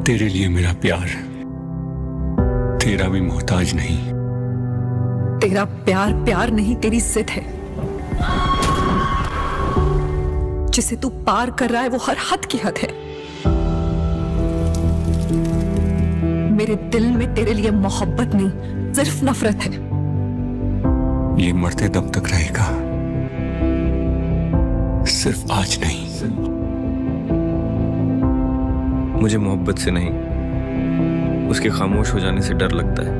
तेरे लिए मेरा प्यार तेरा भी मोहताज नहीं। तेरा प्यार प्यार नहीं, तेरी जिद है। जिसे तू पार कर रहा है वो हर हद की हद है। मेरे दिल में तेरे लिए मोहब्बत नहीं, सिर्फ नफरत है। ये मरते दम तक रहेगा, सिर्फ आज नहीं। मुझे मोहब्बत से नहीं, उसके खामोश हो जाने से डर लगता है,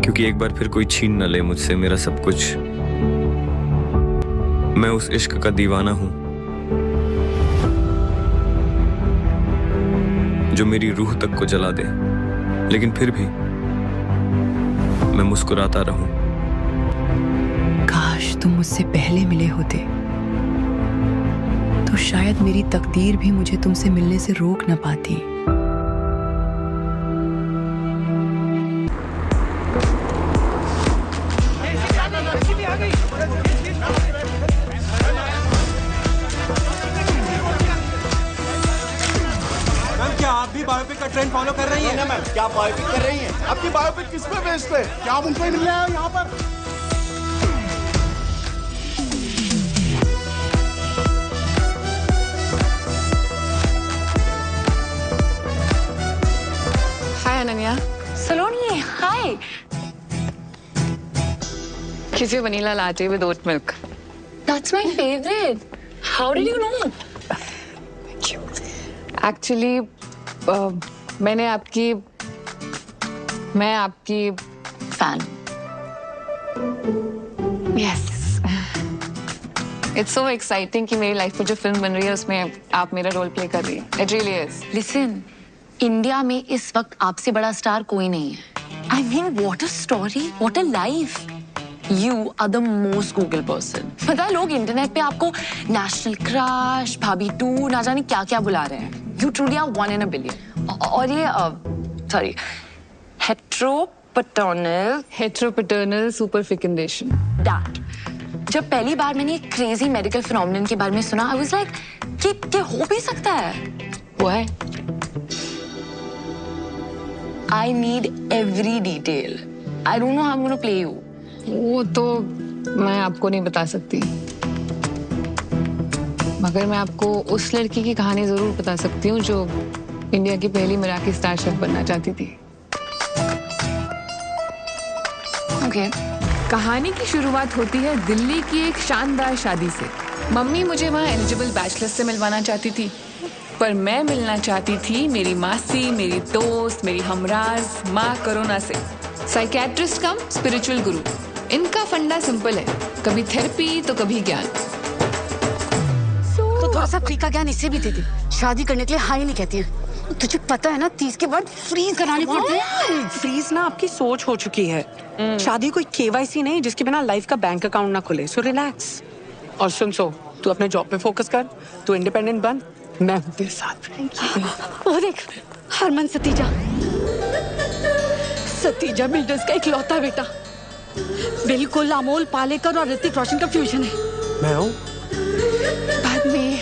क्योंकि एक बार फिर कोई छीन न ले मुझसे मेरा सब कुछ। मैं उस इश्क का दीवाना हूं जो मेरी रूह तक को जला दे, लेकिन फिर भी मैं मुस्कुराता रहूं। काश तुम मुझसे पहले मिले होते तो शायद मेरी तकदीर भी मुझे तुमसे मिलने से रोक न पाती। क्या आप भी बायोपिक का ट्रेंड फॉलो कर रही हैं? मैम, क्या बायोपिक कर रही हैं? आपकी बायोपिक किस पे बेस्ड है? क्या आप उनको ही मिलने आए हो यहाँ पर? हाय अनन्या। सलोनी, हाय। Kiss you vanilla latte with oat milk. That's my favorite. How did you know? Actually, मैं आपकी Fan. Yes. It's so exciting कि मेरी लाइफ में जो फिल्म बन रही है उसमें आप मेरा रोल प्ले कर रही हैं. It really is. Listen, India में इस वक्त आपसे बड़ा स्टार कोई नहीं है. I mean, what a story, what a life. You are the most Google person. पता है लोग इंटरनेट पे आपको नेशनल क्रश, भाभी 2, ना जाने क्या-क्या बुला रहे हैं. You truly are 1 in a billion. और ये sorry, Heteropaternal superfecundation. That. जब पहली बार मैंने एक क्रेजी मेडिकल फिनोमिनन के बारे में सुना, I was like, कि हो भी सकता है. वो है. I need every detail. I don't know how I'm going to play you. वो तो मैं आपको नहीं बता सकती, मगर मैं आपको उस लड़की की कहानी जरूर बता सकती हूँ जो इंडिया की पहली मराठी स्टार शेफ बनना चाहती थी। Okay. कहानी की शुरुआत होती है दिल्ली की एक शानदार शादी से। मम्मी मुझे वहाँ एलिजिबल बैचलर्स से मिलवाना चाहती थी, पर मैं मिलना चाहती थी मेरी मासी, मेरी दोस्त, मेरी हमराज माँ करोना से। साइकेट्रिस्ट कम स्पिरिचुअल गुरु। इनका फंडा सिंपल है, कभी थेरेपी तो कभी ज्ञान। तो थोड़ा सा फ्री का ज्ञान इसे भी दे दे। शादी करने के लिए हाई नहीं कहती है। तुझे पता है ना 30 के बाद फ्रीज कराने पड़ते हैं। फ्रीज ना आपकी सोच हो चुकी है। शादी कोई केवाईसी नहीं जिसके बिना लाइफ का बैंक अकाउंट ना खुले। So relax. और सुन, तू अपने जॉब पे फोकस कर, तू इंडिपेंडेंट बन, मैं हूँ तेरे साथ। वो देख, हरमन सतीजा बिल्डर्स का इकलौता बेटा, बिल्कुल अमोल पालेकर और ऋतिक रोशन का फ्यूजन है। मैं हूँ। बाद में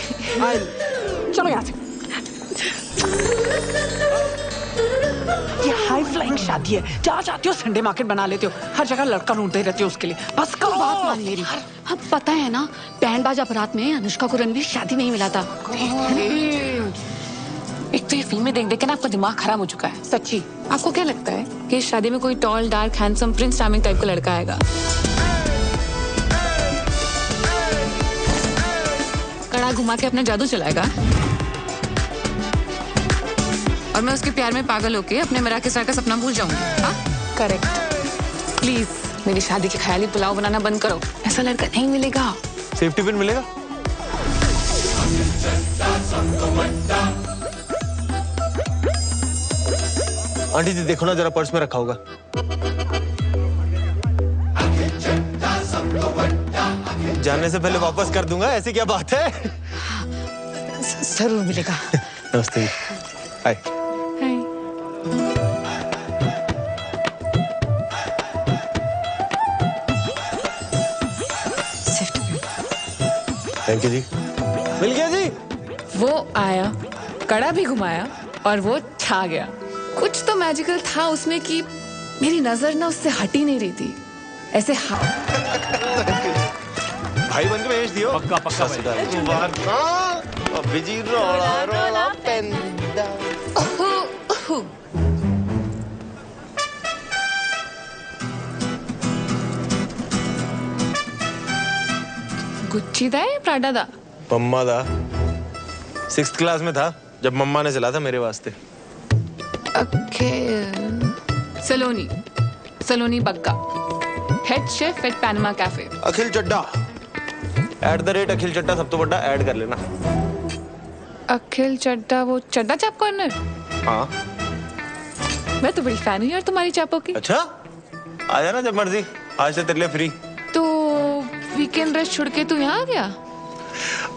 चलो यहाँ से। ये हाई फ्लाइंग शादी है, जहाँ चाहती हो संडे मार्केट बना लेते हो, हर जगह लड़का ढूंढते रहते हो उसके लिए। बस करो, बात मान मेरी। अब पता है ना, बैंड बाजा बारात में अनुष्का को रणवीर शादी में ही मिला था। एक तो ये फिल्में देख देख के ना आपका दिमाग खराब हो चुका है। सच्ची। आपको क्या लगता है कि इस शादी में कोई tall dark handsome Prince charming type का लड़का आएगा? कड़ा घुमा के अपना जादू चलाएगा और मैं उसके प्यार में पागल होके अपने मराठी स्टार का सपना भूल जाऊंगी। हाँ, करेक्ट। प्लीज मेरी शादी के ख्याली पुलाव बनाना बंद करो। ऐसा लड़का नहीं मिलेगा। सेफ्टी पिन मिलेगा? आंटी जी देखो ना, जरा पर्स में रखा होगा। जाने से पहले वापस कर दूंगा, ऐसी क्या बात है? जरूर मिलेगा। नमस्ते। हाय। सिफ्ट थैंक यू जी। मिल गया जी। वो आया कड़ा भी घुमाया और वो छा गया। कुछ तो मैजिकल था उसमें कि मेरी नजर ना उससे हट ही नहीं रही थी। ऐसे भाई बन के भेज दियो। पक्का पक्का भाई। बिजी रोला रोला पेंदा। गुच्ची दा या प्राडा दा? मम्मा दा 6th क्लास में था जब मम्मा ने चला था मेरे वास्ते। Saloni Saloni Bagga, head chef at Panama cafe. Akhil Chaddha @Akhil चड्डा सब तो बड़ा ऐड कर लेना। अखिल चड्डा, वो चड्डा चाप कॉर्नर? हाँ। मैं तो बड़ी फैन हूँ यार तुम्हारी चापों की। अच्छा आ जाना जब मर्जी, आज से तेरे लिए फ्री। तो वीकेंड रेस्ट छोड़ के तू यहाँ आ गया?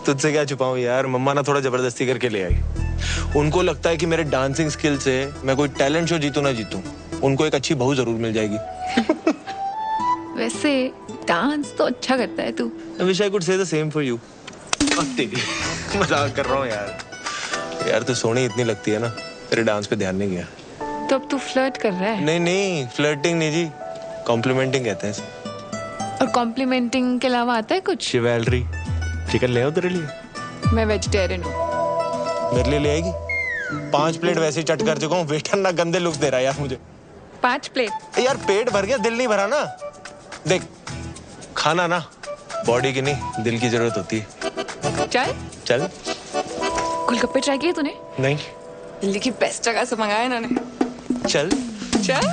तुझसे क्या छुपाऊं यार, मम्मा ना थोड़ा जबरदस्ती करके ले आई। उनको लगता है कि मेरे डांसिंग स्किल से मैं कोई टैलेंट शो जीतूं ना जीतूं, उनको एक अच्छी बहू जरूर मिल जाएगी। वैसे डांस तो अच्छा करता है तू। I wish I could say the same for you। मजाक कर रहा हूँ यार। यार तू सोनी इतनी लगती है ना, तेरे डांस पे ध्यान नहीं गया। तो अब तू फ्लर्ट कर रहा है? नहीं नहीं, फ्लर्टिंग नहीं जी, कॉम्प्लीमेंटिंग कहते हैं इसे। और कॉम्प्लीमेंटिंग के अलावा आता है कुछ? शिवेलरी। चिकन ले आओ तेरे लिए? मैं वेजिटेरियन हूँ। मेरे लिए ले आएगी? 5 प्लेट वैसे ही चट कर चुका हूँ, वेटर ना गंदे लुक्स दे रहा है यार मुझे। 5 प्लेट? यार पेट भर गया, दिल नहीं भरा ना। देख खाना ना बॉडी की नहीं दिल की जरूरत होती है। चल चल। गोलगप्पे ट्राई किए तूने? नहीं। दिल्ली की बेस्ट जगह से मंगाया इन्होंने। चल चल।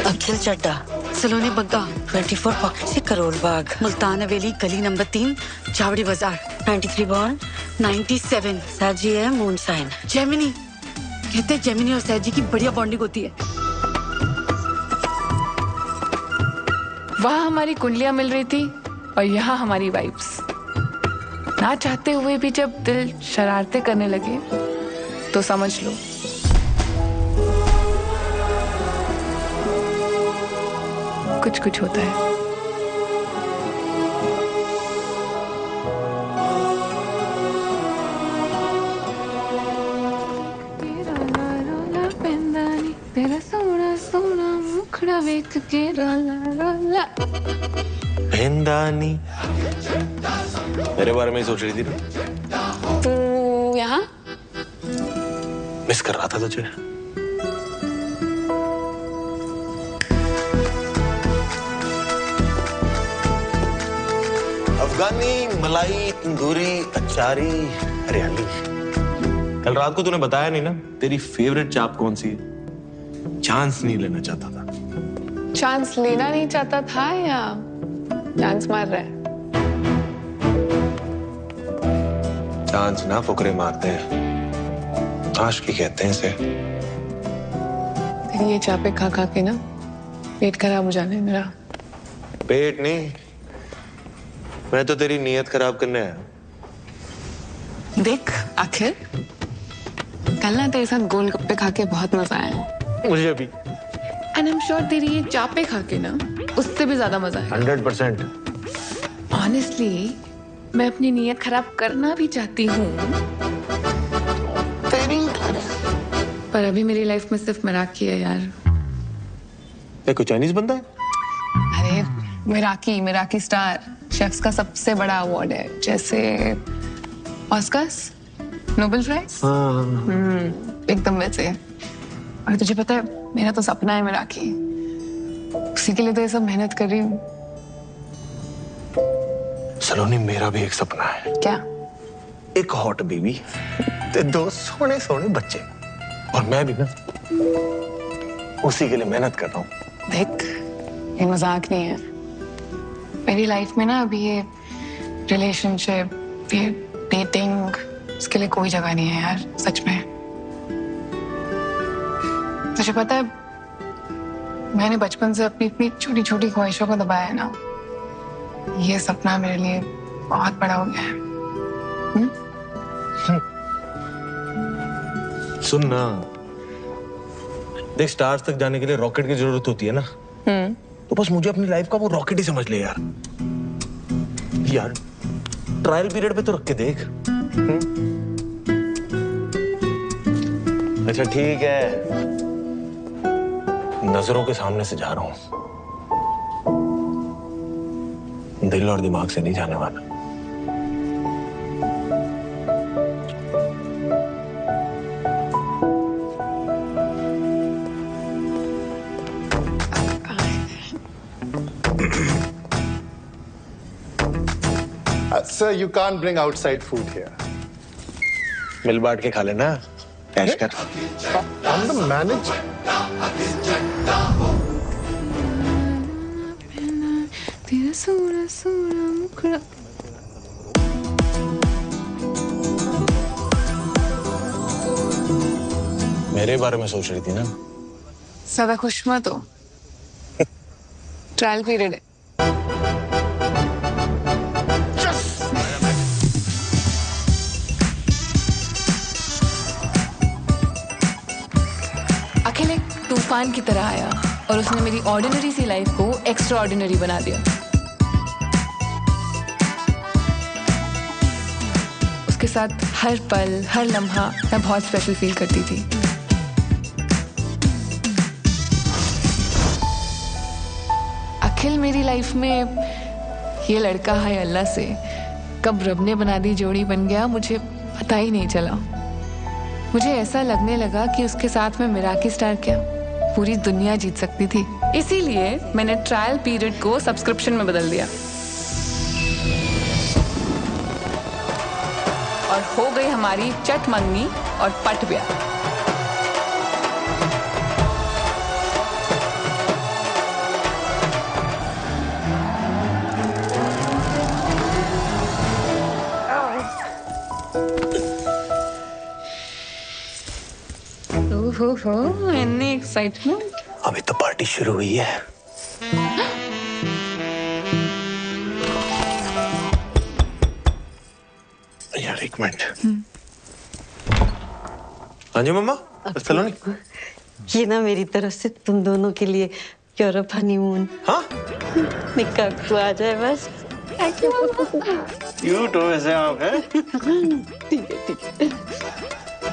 अखिल चड्डा, सलोनी बग्गा, 24 पॉकेट से करोल बाग, मुल्तान हवेली, गली नंबर 3, चावड़ी बाजार, 93 बॉर्न, 97, सैजी है मून साइन। जेमिनी, कहते हैं जेमिनी और सैजी की बढ़िया बॉन्डिंग होती है। वहाँ हमारी कुंडलियां मिल रही थी और यहाँ हमारी वाइब्स। ना चाहते हुए भी जब दिल शरारतें करने लगे तो समझ लो कुछ कुछ होता है। तेरा सोना सोना मुखड़ा वेख के रोला रोला। पेंदानी मेरे बारे में ही सोच रही थी ना? तू यहाँ? मिस कर रहा था तुझे। अफगानी मलाई तंदूरी अचारी हरियाली। कल रात को तूने बताया नहीं ना तेरी फेवरेट चाप कौन सी है? चांस नहीं लेना चाहता था। चांस लेना नहीं चाहता था या चांस मार रहा है? चांस ना फुकरे मारते हैं, आशिकी कहते हैं इसे। तेरी ये चापे खा खा के ना पेट खराब हो जाने मेरा। पेट नहीं, मैं तो तेरी नीयत खराब करने आया। देख आखिर कल ना तेरे साथ गोलगप्पे खा के बहुत मजा आया। मुझे भी। एंड आई एम श्योर तेरी ये चापे खा के ना उससे भी ज्यादा मजा आया। 100%। ऑनेस्टली मैं अपनी नीयत खराब करना भी चाहती हूँ, पर अभी मेरी लाइफ में सिर्फ मिराकी है यार। कोई चाइनीज बंदा है? अरे मिराकी स्टार शेफ्स का सबसे बड़ा अवार्ड है, जैसे ऑस्कर्स, नोबेल प्राइज। एकदम वैसे। और तुझे पता है मेरा तो सपना है मिराकी, उसी के लिए तो ये सब मेहनत कर रही हूँ। सलोनी मेरा भी एक सपना है। क्या? एक हॉट बेबी ते 2 सोने सोने बच्चे, और मैं भी ना उसी के लिए मेहनत कर रहा हूँ। देख ये मजाक नहीं है। मेरी लाइफ में ना अभी ये रिलेशनशिप, ये डेटिंग, इसके लिए कोई जगह नहीं है यार, सच में। तुझे पता है मैंने बचपन से अपनी इतनी छोटी छोटी ख्वाहिशों को दबाया है ना, ये सपना मेरे लिए बहुत बड़ा हो गया है। सुन ना, देख स्टार्स तक जाने के लिए रॉकेट की जरूरत होती है ना, तो बस मुझे अपनी लाइफ का वो रॉकेट ही समझ ले यार। ट्रायल पीरियड पे तो रख के देख। अच्छा ठीक है, नजरों के सामने से जा रहा हूं, दिल और दिमाग से नहीं जाने वाला। Sir, you can't bring outside food here. मिल बांट के खा लेना, कैश कर। I'm the manager. तेरा सोना सोना मुखड़ा। मेरे बारे में सोच रही थी ना? ज्यादा खुश मत हो, ट्रायल पीरियड है। अखिल एक तूफान की तरह आया और उसने मेरी ऑर्डिनरी सी लाइफ को एक्स्ट्रा ऑर्डिनरी बना दिया। उसके साथ हर पल हर लम्हा मैं बहुत स्पेशल फील करती थी। अखिल मेरी लाइफ में ये लड़का है अल्लाह से कब रब ने बना दी जोड़ी बन गया, मुझे पता ही नहीं चला। मुझे ऐसा लगने लगा कि उसके साथ में मिराकी स्टार क्या पूरी दुनिया जीत सकती थी। इसीलिए मैंने ट्रायल पीरियड को सब्सक्रिप्शन में बदल दिया और हो गई हमारी चट मंगनी और पट ब्याह। ओहो, इतनी एक्साइटमेंट। अभी तो पार्टी शुरू हुई है। यार एक मिनट। हाँ जी मम्मा, सलोनी। ये ना मेरी तरफ से तुम दोनों के लिए यूरोप हनीमून। हाँ? निकाह को आ जाए बस। क्यूट हो वैसे आप, हैं? ठीक है।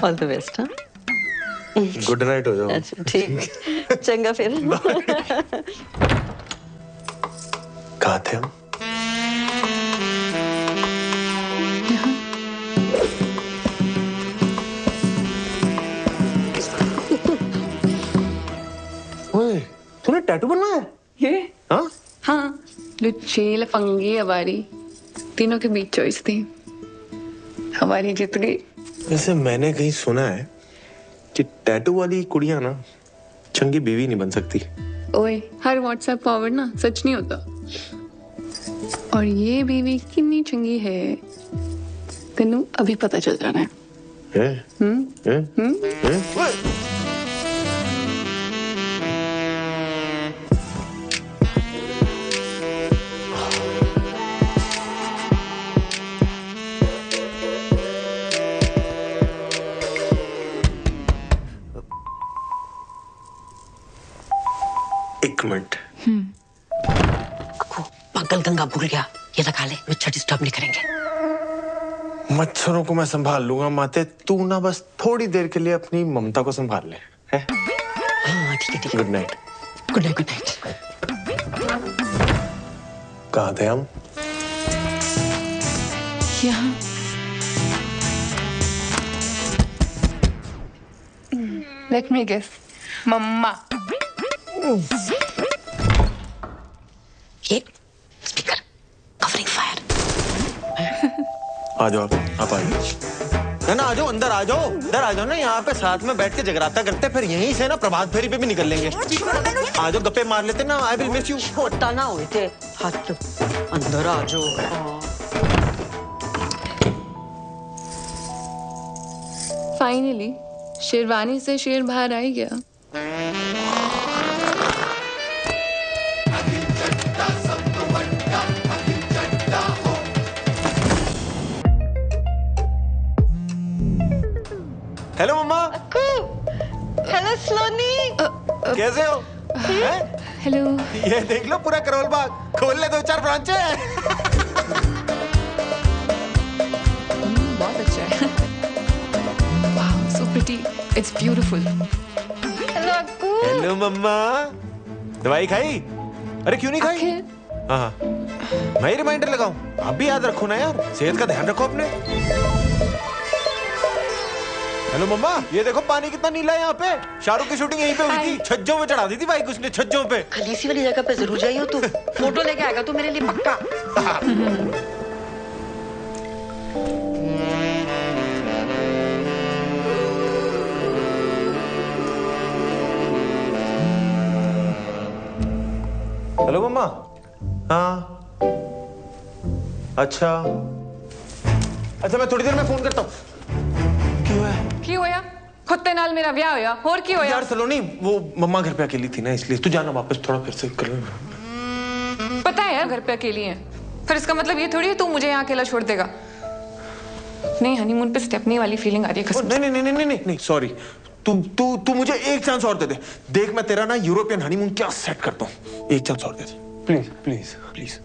All the best. हाँ, गुड नाइट हो जाओ। अच्छा ठीक, चंगा फिर। कहाँ थे हम? ओए, तूने टैटू बनवाया है? ये? हाँ? हाँ, लुच्ची लफंगी हमारी तीनों के बीच चॉइस थी, हमारी जीत गई। वैसे मैंने कहीं सुना है कि टैटू वाली कुड़ियां ना चंगी बीवी नहीं बन सकती। ओए, हर व्हाट्सएप फॉरवर्ड ना सच नहीं होता। और ये बीवी कितनी चंगी है तेनू अभी पता चल जाना है। एक मिनट। पागल गंगा भूल गया, ये लगा ले, मच्छर डिस्टर्ब नहीं करेंगे। मच्छरों को मैं संभाल लूंगा माते, तू ना बस थोड़ी देर के लिए अपनी ममता को संभाल ले। है? हाँ ठीक है। Good night. Good night. Good night. कहाँ थे हम? यहाँ। लेट मी गेस, मम्मा। ये स्पीकर कवरिंग फायर। आ जाओ आप आ जाओ। है ना, आ जाओ अंदर आ जाओ, इधर आ जाओ ना, यहाँ पे साथ में बैठ के जगराता करते, फिर यहीं से ना प्रभात फेरी पे भी निकल लेंगे। आ जाओ, गप्पे मार लेते ना। I will miss you. छोटा ना हुए थे हाथ, अंदर आ जाओ। फाइनली शेरवानी से शेर बाहर आ ही गया। हेलो मम्मा। हेलो सलोनी। कैसे हो? हेलो। ये देख लो पूरा करोल बाग, खोल ले 2-4 ब्रांचें। It's beautiful. हेलो मम्मा, दवाई खाई? अरे क्यों नहीं खाई? अखिल, हाँ हाँ, मैं ही रिमाइंडर लगाऊं? आप भी याद रखो ना यार, सेहत का ध्यान रखो अपने। हेलो मम्मा, ये देखो पानी कितना नीला है यहाँ पे। शाहरुख की शूटिंग यहीं पे हुई थी, छज्जों में चढ़ा दी थी बाइक उसने, छज्जों पे। खलीसी वाली जगह पे जरूर जाइयो तू, फोटो लेके आएगा तू मेरे लिए पक्का। हेलो मम्मा। हाँ, अच्छा अच्छा, मैं थोड़ी देर में फोन करता हूँ। क्यों है? की होया? खुत्ते नाल मेरा ब्याह होया, और की होया? यार सलोनी, वो मम्मा घर पे अकेली थी ना, इसलिए तू जाना वापस, थोड़ा फिर से कर लेना। पता है यार घर पे अकेली है, फिर इसका मतलब ये थोड़ी है तू मुझे यहाँ अकेला छोड़ देगा। नहीं, हनीमून पे स्टेपनी वाली फीलिंग आ रही है कसम से। नहीं नहीं नहीं नहीं नहीं, सॉरी। तू मुझे एक चांस और दे दे। देख मैं तेरा ना यूरोपियन हनीमून क्या सेट करता हूँ। एक चांस और दे दे प्लीज प्लीज प्लीज।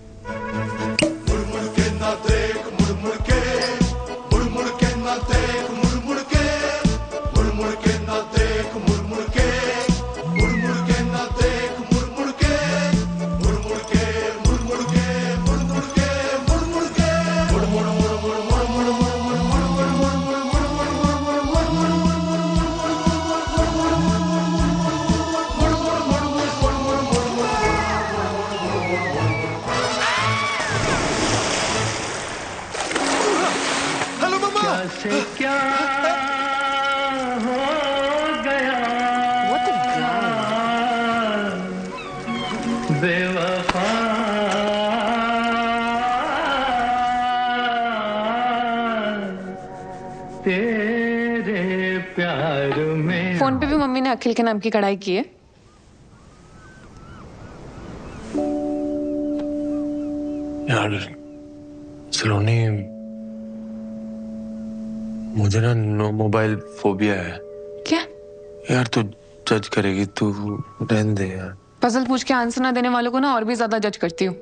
क्या हो गया बेवफा, तेरे प्यार में। फोन पे भी मम्मी ने अखिल के नाम की कढ़ाई की है। यार सलोनी, मुझे ना नो मोबाइल फोबिया है। क्या? यार तू जज करेगी, तू रहने दे यार। पजल पूछ के आंसर ना देने वालों को ना और भी ज्यादा जज करती हूँ।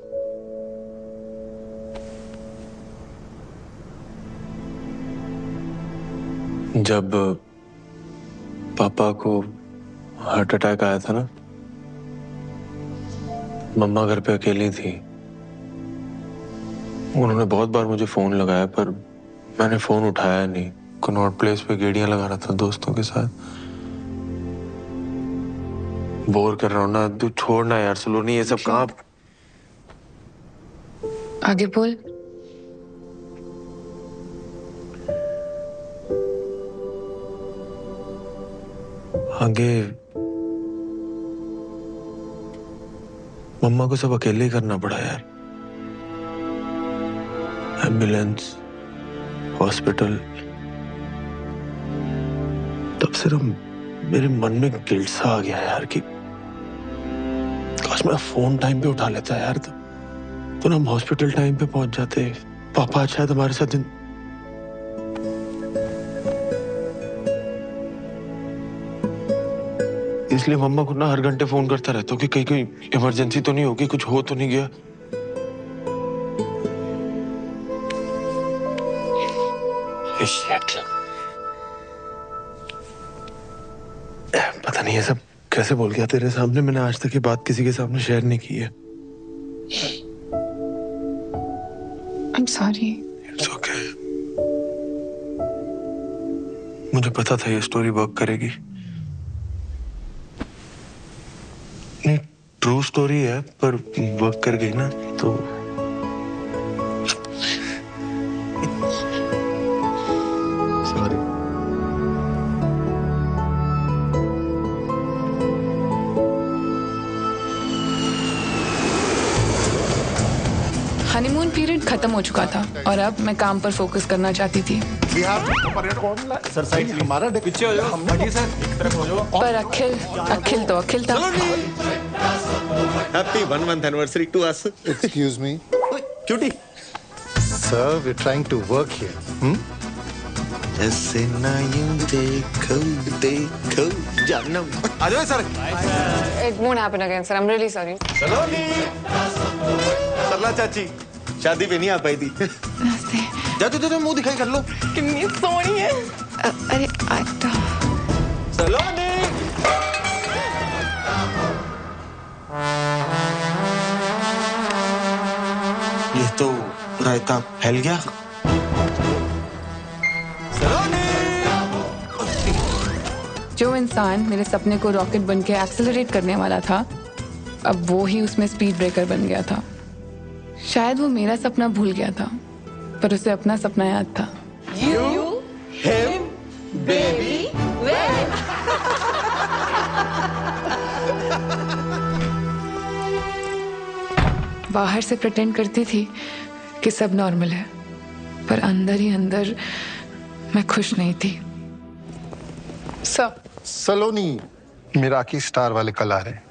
जब पापा को हार्ट अटैक आया था ना, मम्मा घर पे अकेली थी। उन्होंने बहुत बार मुझे फोन लगाया पर मैंने फोन उठाया नहीं। कनॉट प्लेस पे गेड़ियां लगा रहा था दोस्तों के साथ। बोर कर रहा हूं ना, तू छोड़ना यार सलोनी, ये सब कहाँ। आगे बोल। आगे मम्मा को सब अकेले ही करना पड़ा यार। Ambulance, hospital. तब से ना मेरे मन में गिल्ट सा आ गया यार कि काश मैं फोन टाइम पे उठा लेता यार, तो ना हम हॉस्पिटल टाइम पे पहुंच जाते। पापा आज शायद हमारे साथ इसलिए मम्मा को ना हर घंटे फोन करता रहता हूँ कि कहीं कोई इमरजेंसी तो नहीं होगी, कुछ हो तो नहीं गया। पता नहीं ये सब कैसे बोल गया तेरे सामने। मैंने आज तक ये बात किसी के सामने शेयर नहीं की है। I'm sorry. It's okay. मुझे पता था ये स्टोरी वर्क करेगी। नहीं, ट्रू स्टोरी है पर वर्क कर गई ना तो। सॉरी। हनीमून पीरियड खत्म हो चुका था और अब मैं काम पर फोकस करना चाहती थी। सर साइड हमारा पीछे हो जाओ, हटिए सर, एक तरफ हो जाओ। पर अखिल था। Happy 1 month anniversary to us. Excuse me. Cutie. Sir, we're trying to work here. ऐसे ना यूं देखो जानम। आ जाओ sir. It won't happen again, sir. I'm really sorry. सलोनी, सरला चाची शादी पे नहीं आ पाई थी। नमस्ते। जा मुंह दिखाई कर लो। कितनी सोहनी है। अरे सलोनी। ये तो रायता फैल गया। जो इंसान मेरे सपने को रॉकेट बन के एक्सेलरेट करने वाला था, अब वो ही उसमें स्पीड ब्रेकर बन गया था। शायद वो मेरा सपना भूल गया था, पर उसे अपना सपना याद था। बाहर से प्रिटेंड करती थी कि सब नॉर्मल है, पर अंदर ही अंदर मैं खुश नहीं थी। सर, सलोनी मिराकी स्टार वाले कल आ रहे हैं।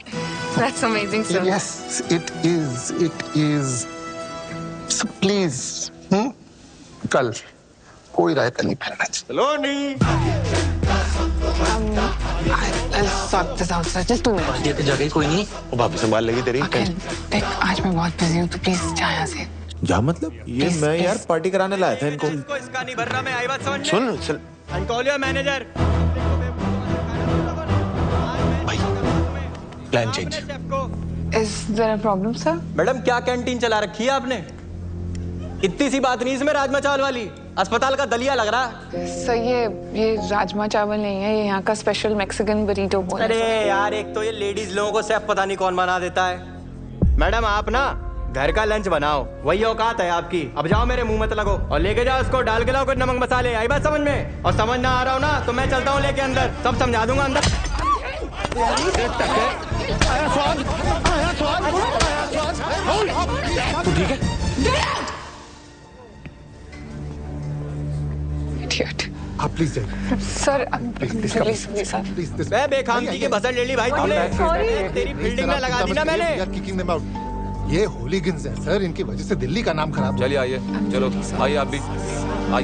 That's amazing, sir. Yes, it is. So please, कल कोई रायता नहीं फैलना चाहिए। सलोनी। I'll sort this out, sir. Just 2 minutes. ये तो जगह कोई नहीं, वो भाभी संभाल लेगी तेरी। अखिल, देख आज मैं बहुत बिजी हूँ, तो प्लीज जा यहाँ से। जा मतलब? ये मैं यार पार्टी कराने लाया था इनको। इसका नहीं भर रहा, मैं आई बात समझ में। सुन कॉल योर मैनेजर। भाई, plan change. Is there a problem, sir? Madam क्या कैंटीन चला रखी है आपने? इतनी सी बात नहीं इसमें राजमा चावल वाली, अस्पताल का दलिया लग रहा। सर ये राजमा चावल नहीं है, ये यहाँ का स्पेशल मैक्सिकन बरीटो बोल। अरे यार, एक तो ये लेडीज लोगों को सेफ पता नहीं कौन बना देता है। मैडम आप ना घर का लंच बनाओ, वही औकात है आपकी। अब जाओ, मेरे मुंह मत लगो और लेके जाओ उसको, डाल के लाओ कुछ नमक मसाले। आई बात समझ में? और समझ ना आ रहा हो ना तो मैं चलता हूँ लेके अंदर, सब समझा दूंगा अंदर। तू ठीक है? आप प्लीज जाइए। Sir please sir. प्लीज मैं बेखामती की बसर ले ली भाई तुमने। तेरी फील्डिंग में लगा दी ना मैंने। ये होलीगन्स हैं सर, इनकी वजह से दिल्ली का नाम खराब। चलिए आइए, चलो आइए आप भी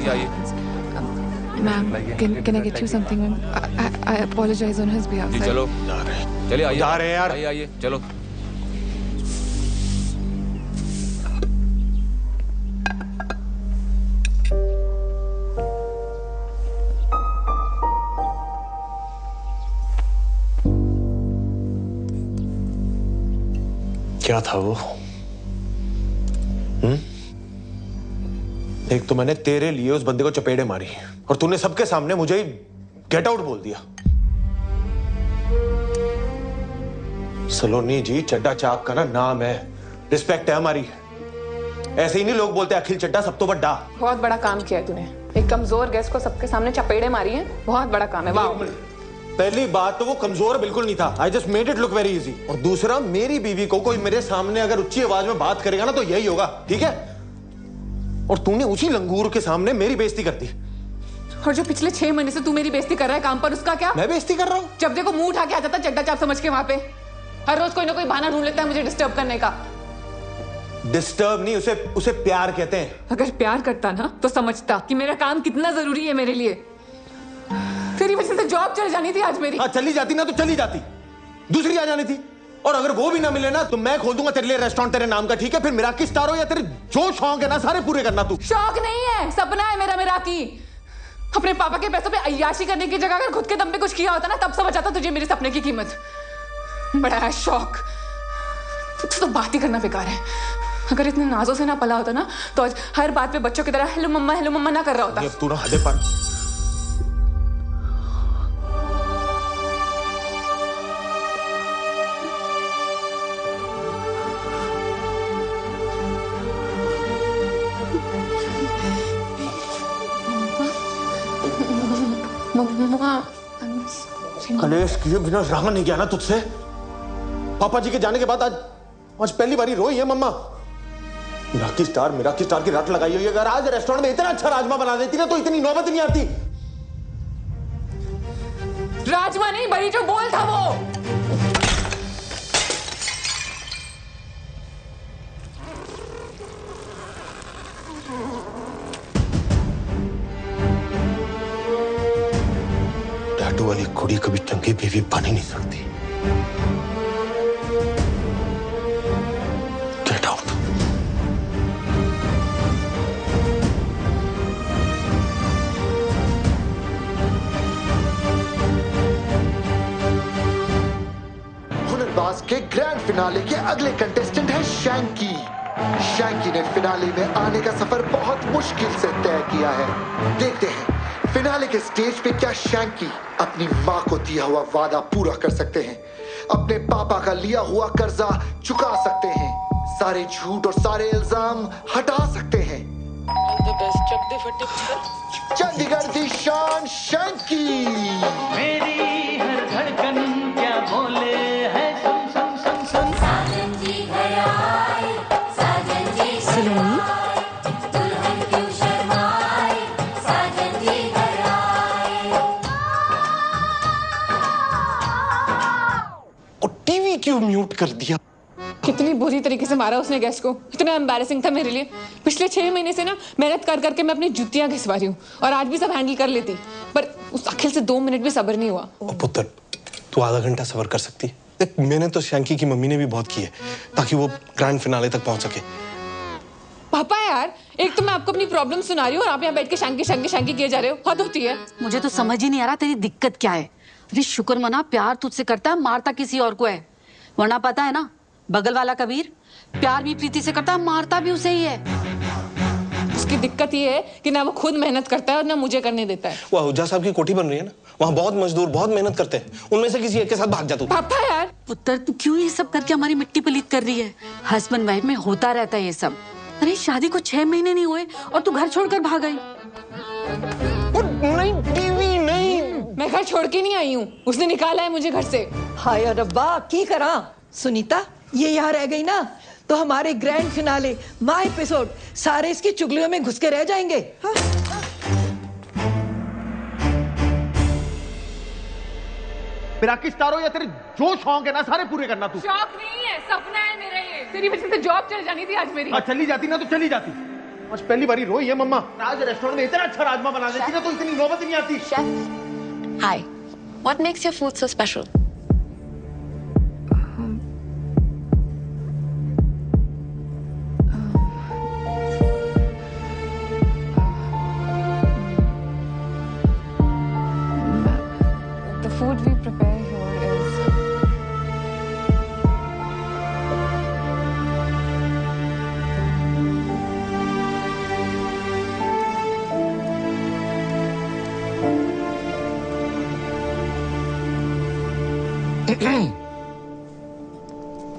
आइए। Ma'am, can I get you something, ma'am? I apologize on his behalf. जी चलो, चलिए आइए। जा रहे हैं यार। आइए चलो। क्या था वो? एक तो मैंने तेरे लिए उस बंदे को चपेड़े मारी और तूने सबके सामने मुझे ही गेट आउट बोल दिया। सलोनी जी, चड्डा चाप का ना नाम है, रिस्पेक्ट है हमारी। ऐसे ही नहीं लोग बोलते अखिल चड्डा सब तो बड़ा। बहुत बड़ा काम किया है तूने, एक कमजोर गेस्ट को सबके सामने चपेड़े मारी है, बहुत बड़ा काम है। वाह। पहली बात तो वो कमजोर बिल्कुल नहीं था, I just made it look very easy. और दूसरा, मेरी बीवी को कोई मेरे सामने अगर ऊंची आवाज में बात करेगा ना तो यही होगा, ठीक है? और तूने उसी लंगूर के सामने मेरी बेइज्जती कर दी। और जो पिछले 6 महीने से तू मेरी बेइज्जती कर रहा है काम पर, उसका क्या? मैं बेइज्जती कर रहा हूँ? जब देखो मुंह उठा के आ जाता चड्डा चाप समझ के वहां पे। हर रोज कोई ना कोई बहाना ढूंढ लेता है मुझे डिस्टर्ब करने का। डिस्टर्ब नहीं, उसे प्यार कहते हैं। अगर प्यार करता ना तो समझता कि मेरा काम कितना जरूरी है मेरे लिए। तेरी वजह से जॉब चली जानी थी आज मेरी। हाँ, चली जाती ना तो चली जाती, दूसरी आ जानी थी। और अगर वो भी ना मिले ना तो मैं खोल दूंगा तेरे लिए रेस्टोरेंट तेरे नाम का, ठीक है? फिर मिराकी स्टार हो या तेरे जो शौक है ना सारे पूरे करना तू। शौक नहीं है, सपना है मेरा मिराकी। अपने पापा के पैसों पे अय्याशी करने की जगह अगर खुद के दम पे कुछ किया होता ना तब समझ आता तुझे मेरे सपने की कीमत। बड़ा है शौक, तो बात ही करना बेकार है। अगर इतने नाजों से ना पला होता ना तो आज हर बात पे बच्चों की तरह हेलो मम्मा ना कर रहा होता। अब तू ना हदे पर। कलेश किए बिना रहा नहीं गया ना तुझसे। पापा जी के जाने के बाद आज पहली बारी रोई है मम्मा। मिराकी स्टार की रट लगाई हुई है। अगर आज रेस्टोरेंट में इतना अच्छा राजमा बना देती ना तो इतनी नौबत ही नहीं आती। राजमा नहीं, बड़ी जो बोल था वो। टैटू वाली कुड़ी कभी चंगी बीवी बन ही नहीं सकती। Get out. के ग्रैंड फिनाले के अगले कंटेस्टेंट है शैंकी। शैंकी ने फिनाले में आने का सफर बहुत मुश्किल से तय किया है। देखते हैं फिनाले के स्टेज पे क्या शैंकी अपनी माँ को दिया हुआ वादा पूरा कर सकते हैं, अपने पापा का लिया हुआ कर्जा चुका सकते हैं, सारे झूठ और सारे इल्जाम हटा सकते हैं। चंडीगढ़ की शान शैंकी। मेरी हर धड़कन क्या बोले है, सुन सुन सुन सुन। साजन जी घर आए, साजन जी सलोनी दुल्हन क्यों शर्माए, साजन जी घर आए। और टीवी क्यों म्यूट कर दिया? कितनी बुरी तरीके से मारा उसने गेस्ट को। इतना एम्बैरेसिंग था मेरे लिए। पिछले 6 महीने से ना मेहनत कर करके मैं अपनी जुतियां घिसवा रही हूँ और आज भी सब हैंडल कर लेती, पर उस अखिल से 2 मिनट भी सब्र नहीं हुआ। ओ पुत्र, तू आधा घंटा सब्र कर सकती है? देख, मैंने तो शैंकी की मम्मी ने भी बहुत की है ताकि वो ग्रैंड फिनाले तक पहुंच सके। पापा यार, एक तो मैं आपको अपनी प्रॉब्लम सुना रही हूँ और आप यहाँ बैठ के शैंकी शैंकी शैंकी किए जा रहे हो। हद होती है। मुझे तो समझ ही नहीं आ रहा तेरी दिक्कत क्या है। अरे शुक्र मना, प्यार तुझसे करता है, मारता किसी और को है। वरना पता है ना, बगल वाला कबीर प्यार भी प्रीति से करता है, मारता भी उसे ही है। उसकी दिक्कत ये है कि ना वो खुद मेहनत करता है और ना मुझे करने देता है। वो हुज्जा साहब की कोठी बन रही है ना, वहाँ बहुत मजदूर बहुत मेहनत करते हैं, उनमें से किसी एक के साथ भाग जा तू। पापा यार, पुत्र तू क्यों ये सब करके हमारी मिट्टी पलीत कर रही है? हस्बैंड वाइफ में होता रहता है ये सब। अरे शादी को 6 महीने नहीं हुए और तू घर छोड़कर भाग गई। नहीं टीवी नहीं, मैं घर छोड़ के नहीं आई हूँ, उसने निकाला है मुझे घर से। हाय रब्बा, की करा सुनीता, ये यहाँ रह गई ना तो हमारे ग्रैंड फिनाले माय एपिसोड सारे इसकी चुगलियों में घुस के रह जाएंगे। हाँ? मेरा किस तारो या तेरे जो शौक है ना सारे पूरे करना तू। शौक नहीं है, सपना है मेरा ये। तेरी वजह से जॉब चल जानी थी आज मेरी। चली जाती ना तो चली जाती। आज पहली बारी रोई है मम्मा। आज रेस्टोरेंट में इतना अच्छा राजमा बना देती ना तो इतनी नौबत नहीं आती। Hi. What makes your food so special? The food we prepare here is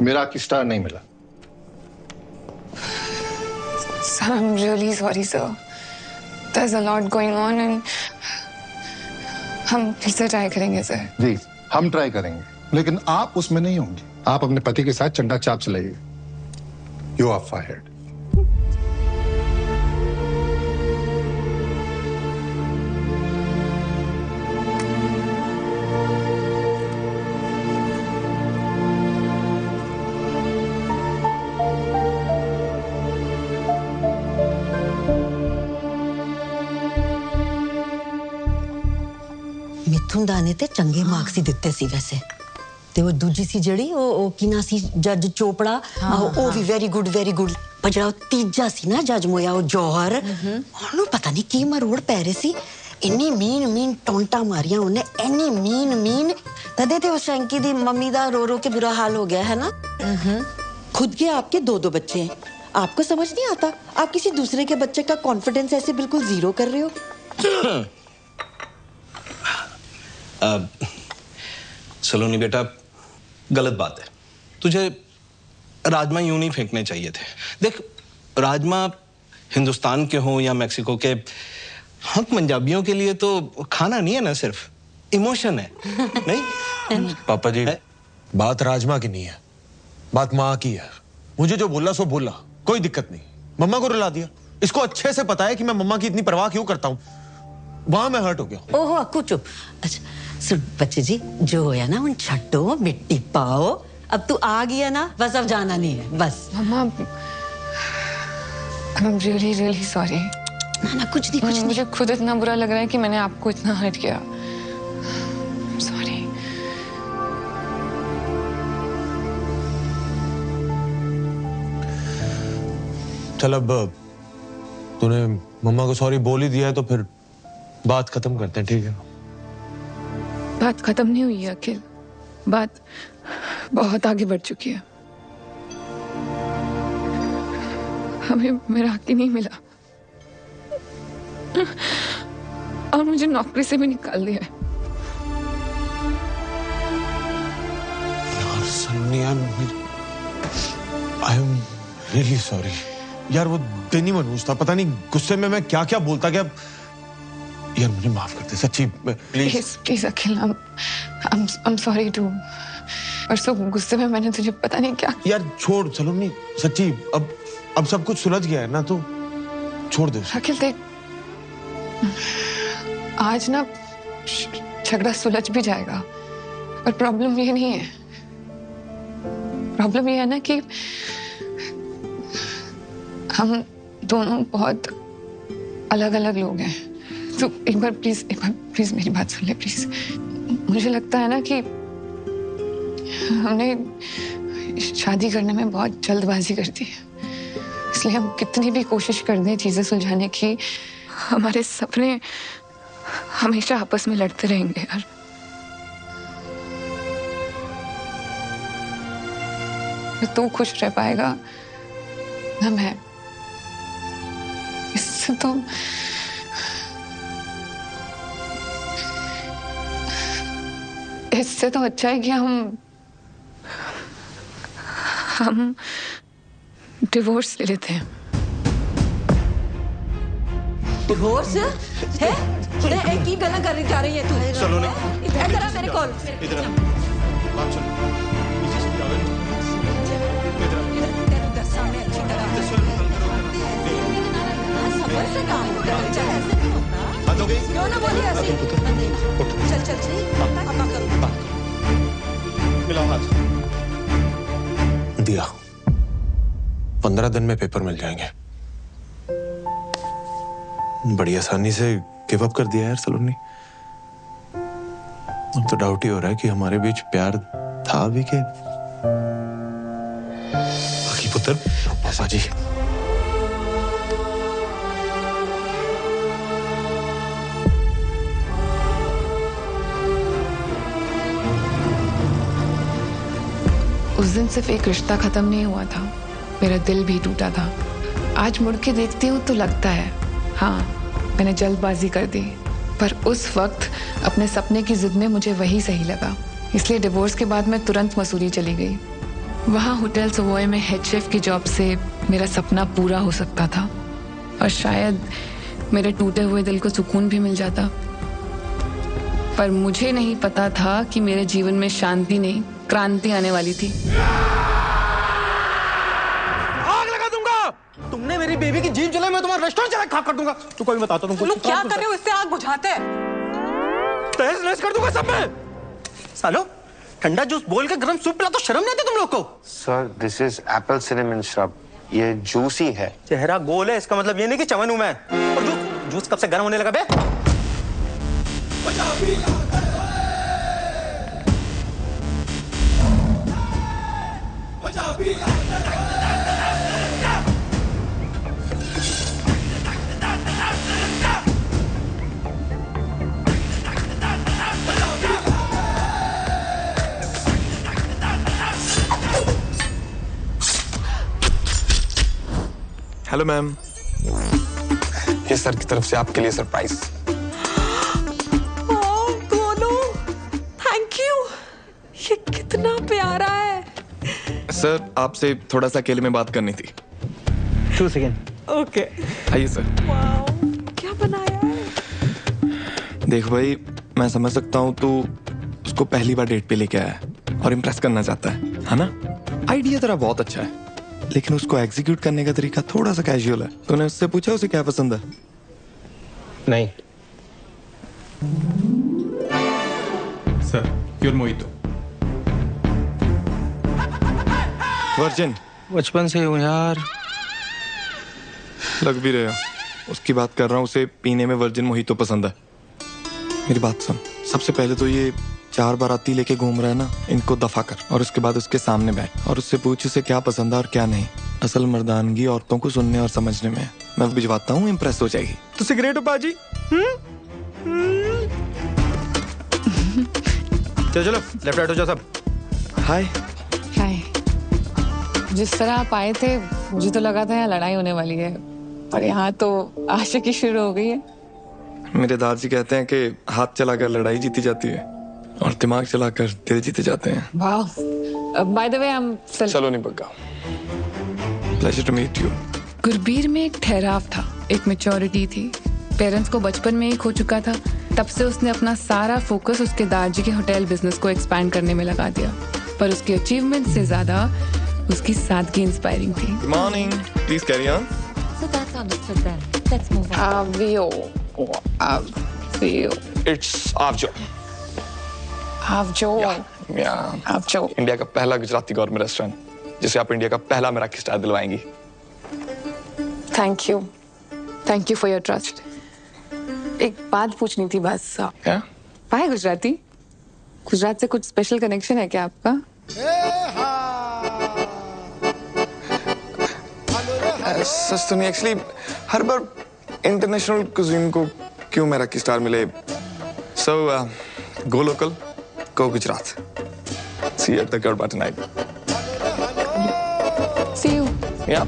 मेरा की स्टार नहीं मिला। Sir, I'm really sorry, sir. There's a lot going on and हम फिर से ट्राई करेंगे सर। जी हम ट्राई करेंगे, लेकिन आप उसमें नहीं होंगे। आप अपने पति के साथ चंडा चाप चलाइए। You are fired. मिथुन दाने ते चंगे मार्क्स ही दिते सी वैसे ते वो दूजी सी जड़ी ओ किना सी जज चोपड़ा ओ भी वेरी गुड पर जड़ा तीजा सी ना जज मोया ओ जौहर ओनु पता नहीं की मरोड़ पै रहे सी इन्नी मीन टोंटा मारियां उन्हें इन्नी मीन तदे ते उस शैंकी दी मम्मी दा रो के बुरा हाल हो गया है ना। खुद के आपके 2 बच्चे हैं, आपको समझ नहीं आता आप किसी दूसरे के बच्चे का कॉन्फिडेंस ऐसे बिल्कुल जीरो कर रहे हो। सलोनी बेटा, गलत बात है। तुझे राजमा यूं नहीं फेंकने चाहिए थे। देख, राजमा हिंदुस्तान के हों या मैक्सिको के, हम पंजाबियों के लिए तो खाना नहीं है ना, सिर्फ इमोशन है। नहीं पापा जी, बात राजमा की नहीं है, बात माँ की है। मुझे जो बोला सो बोला, कोई दिक्कत नहीं। मम्मा को रुला दिया। इसको अच्छे से पता है कि मैं मम्मा की इतनी परवाह क्यों करता हूँ। वहां मैं हर्ट हो गया। ओहो अक्कू चुप। अच्छा सुन बच्चे जी, जो होया ना उन छट्टो मिट्टी पाओ। अब तू आ गया ना, बस अब जाना नहीं है बस। मम्मा, I'm really sorry। ना कुछ नहीं। मुझे खुद इतना बुरा लग रहा है कि मैंने आपको इतना हर्ट किया। सॉरी। चल अब तूने मम्मा को सॉरी बोल ही दिया है तो फिर बात खत्म करते हैं, ठीक है? बात खत्म नहीं हुई है अखिल। बात बहुत आगे बढ़ चुकी है। हमें मेरा हक ही नहीं मिला और मुझे नौकरी से भी निकाल दिया है। यार Sunny, I am really sorry यार। वो दिन ही मनहूस था, पता नहीं गुस्से में मैं क्या क्या बोलता गया। यार मुझे माफ कर दे सच्ची, please please Akhil, I'm sorry too। परसों गुस्से में मैंने तुझे पता नहीं क्या। यार छोड़, चलो नहीं सच्ची, अब सब कुछ सुलझ गया है ना, तो छोड़ दे। अखिल देख, आज ना झगड़ा सुलझ भी जाएगा, पर प्रॉब्लम ये नहीं है। प्रॉब्लम ये है ना कि हम दोनों बहुत अलग अलग लोग हैं। तो एक बार प्लीज मेरी बात सुन ले प्लीज। मुझे लगता है ना कि हमने शादी करने में बहुत जल्दबाजी कर दी है, इसलिए हम कितनी भी कोशिश कर दें चीजें सुलझाने की, हमारे सपने हमेशा आपस में लड़ते रहेंगे यार। न तू खुश रह पाएगा न मैं। इससे तो अच्छा है कि हम डिवोर्स ले लेते हैं। डिवोर्स है? एक ही गला कर जा रही है तू। चलो इधर आ मेरे कॉल। इधर बात सुन। सामने अच्छी तरह से काम होता है। चल ऐसे नहीं होता। क्यों ना बोलिए ऐसे? चल चल चल, अब करो। मिलाओ हाथ। दिया 15 दिन में पेपर मिल जाएंगे। बड़ी आसानी से गिव अप कर दिया यार सलोनी। अब तो डाउट ही हो रहा है कि हमारे बीच प्यार था भी के बाकी पुत्र पापा जी। उस दिन सिर्फ एक रिश्ता खत्म नहीं हुआ था, मेरा दिल भी टूटा था। आज मुड़ के देखती हूँ तो लगता है हाँ, मैंने जल्दबाजी कर दी, पर उस वक्त अपने सपने की जिद में मुझे वही सही लगा। इसलिए डिवोर्स के बाद मैं तुरंत मसूरी चली गई। वहाँ होटल सवॉय में हेड शेफ की जॉब से मेरा सपना पूरा हो सकता था और शायद मेरे टूटे हुए दिल को सुकून भी मिल जाता। पर मुझे नहीं पता था कि मेरे जीवन में शांति नहीं, क्रांति आने वाली थी। आग लगा दूंगा। तुमने मेरी बेबी की जीभ जलाई, मैं तुम्हारा रेस्टोरेंट चला खाक कर दूंगा। तू कोई बताता तुमको लोग क्या कर रहे हो? इससे आग बुझाते हैं। तहस नहस कर दूंगा सब में। सालो ठंडा जूस बोल के गरम सूप पिला तो शर्म नहीं आती तुम लोग को? Sir this is Apple cinnamon shrub, ये जूसी है। चेहरा गोल है, इसका मतलब ये नहीं कि चमन हूं मैं। और जूस कब से गर्म होने लगा बे? हेलो मैम, ये सर की तरफ से आपके लिए सरप्राइज। Thank you. ये कितना प्यारा है। सर आपसे थोड़ा सा अकेले में बात करनी थी। 2 सेकेंड। ओके आइए सर। क्या बनाया है? देख भाई, मैं समझ सकता हूँ तू उसको पहली बार डेट पे लेके आया है और इम्प्रेस करना चाहता है ना? आइडिया तेरा बहुत अच्छा है, लेकिन उसको एग्जीक्यूट करने का तरीका थोड़ा सा कैजुअल है। तूने उससे पूछा उसे क्या पसंद है? नहीं सर, प्योर मोहितो। वर्जिन। बचपन से हूँ यार। लग भी रहे हो। उसकी बात कर रहा हूँ, उसे पीने में वर्जिन मोहितो पसंद है। मेरी बात सुन, सबसे पहले तो ये 4 बाराती लेके घूम रहा है ना, इनको दफा कर और उसके बाद उसके सामने बैठ और उससे पूछ उसे क्या पसंद है और क्या नहीं। असल मर्दानगी औरतों को सुनने और समझने में है। मैं भिजवाता हूँ, इम्प्रेस हो जाएगी। तो सिगरेट हो पाजी। चलो लेफ्ट राइट हो जाओ सब। हाय। जिस तरह आप आए थे मुझे तो लगा था यहाँ लड़ाई होने वाली है, पर यहाँ तो आशिकी शुरू हो गई है। मेरे दादाजी कहते हैं कि हाथ चलाकर लड़ाई जीती जाती है और दिमाग चलाकर दिल जीते जाते हैं। वाह। By the way I am Saloni Bagga. Pleasure to meet you. Gurbir में एक ठहराव था, एक मैच्योरिटी थी। पेरेंट्स को बचपन में ही खो चुका था, तब से उसने अपना सारा फोकस उसके दादाजी के होटल बिजनेस को एक्सपैंड करने में लगा दिया। पर उसकी अचीवमेंट से ज्यादा उसकी सादगी इंस्पायरिंग थी। Good morning. Please carry on. So that's understood then. Let's move on. Avio. It's Avjo. Avjo. Yeah. Avjo. India का पहला गुजराती गौरमेंट रेस्टोरेंट जिसे आप इंडिया का पहला मेराकी स्टार दिलवाएंगी। Thank you for your trust. एक बात पूछनी थी बस। क्या? पाए गुजराती? गुजरात से कुछ स्पेशल कनेक्शन है क्या आपका? सच तो नहीं, एक्चुअली हर बार इंटरनेशनल कुजीन को क्यों मेराकी स्टार मिले। So go local, go Gujarat. See you at the Garba tonight. See you. Yeah.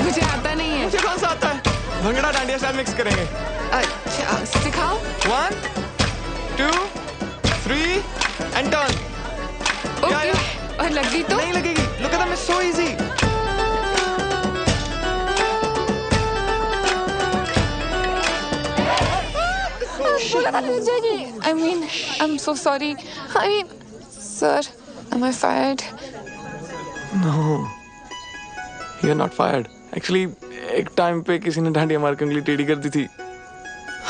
मुझे आता नहीं है। मुझे कौन सा आता है? भंगड़ा डांडिया स्टाइल मिक्स करेंगे। अच्छा, सिखाओ। 1 2 3 and turn. ओके। और लग गई तो? नहीं लगेगी। Look at them, it's so easy. I mean, I'm so sorry. I mean, sir, am I fired? No, you're not fired. Actually, एक टाइम पे किसी ने डांडिया मार के उंगली टेढ़ी कर दी थी,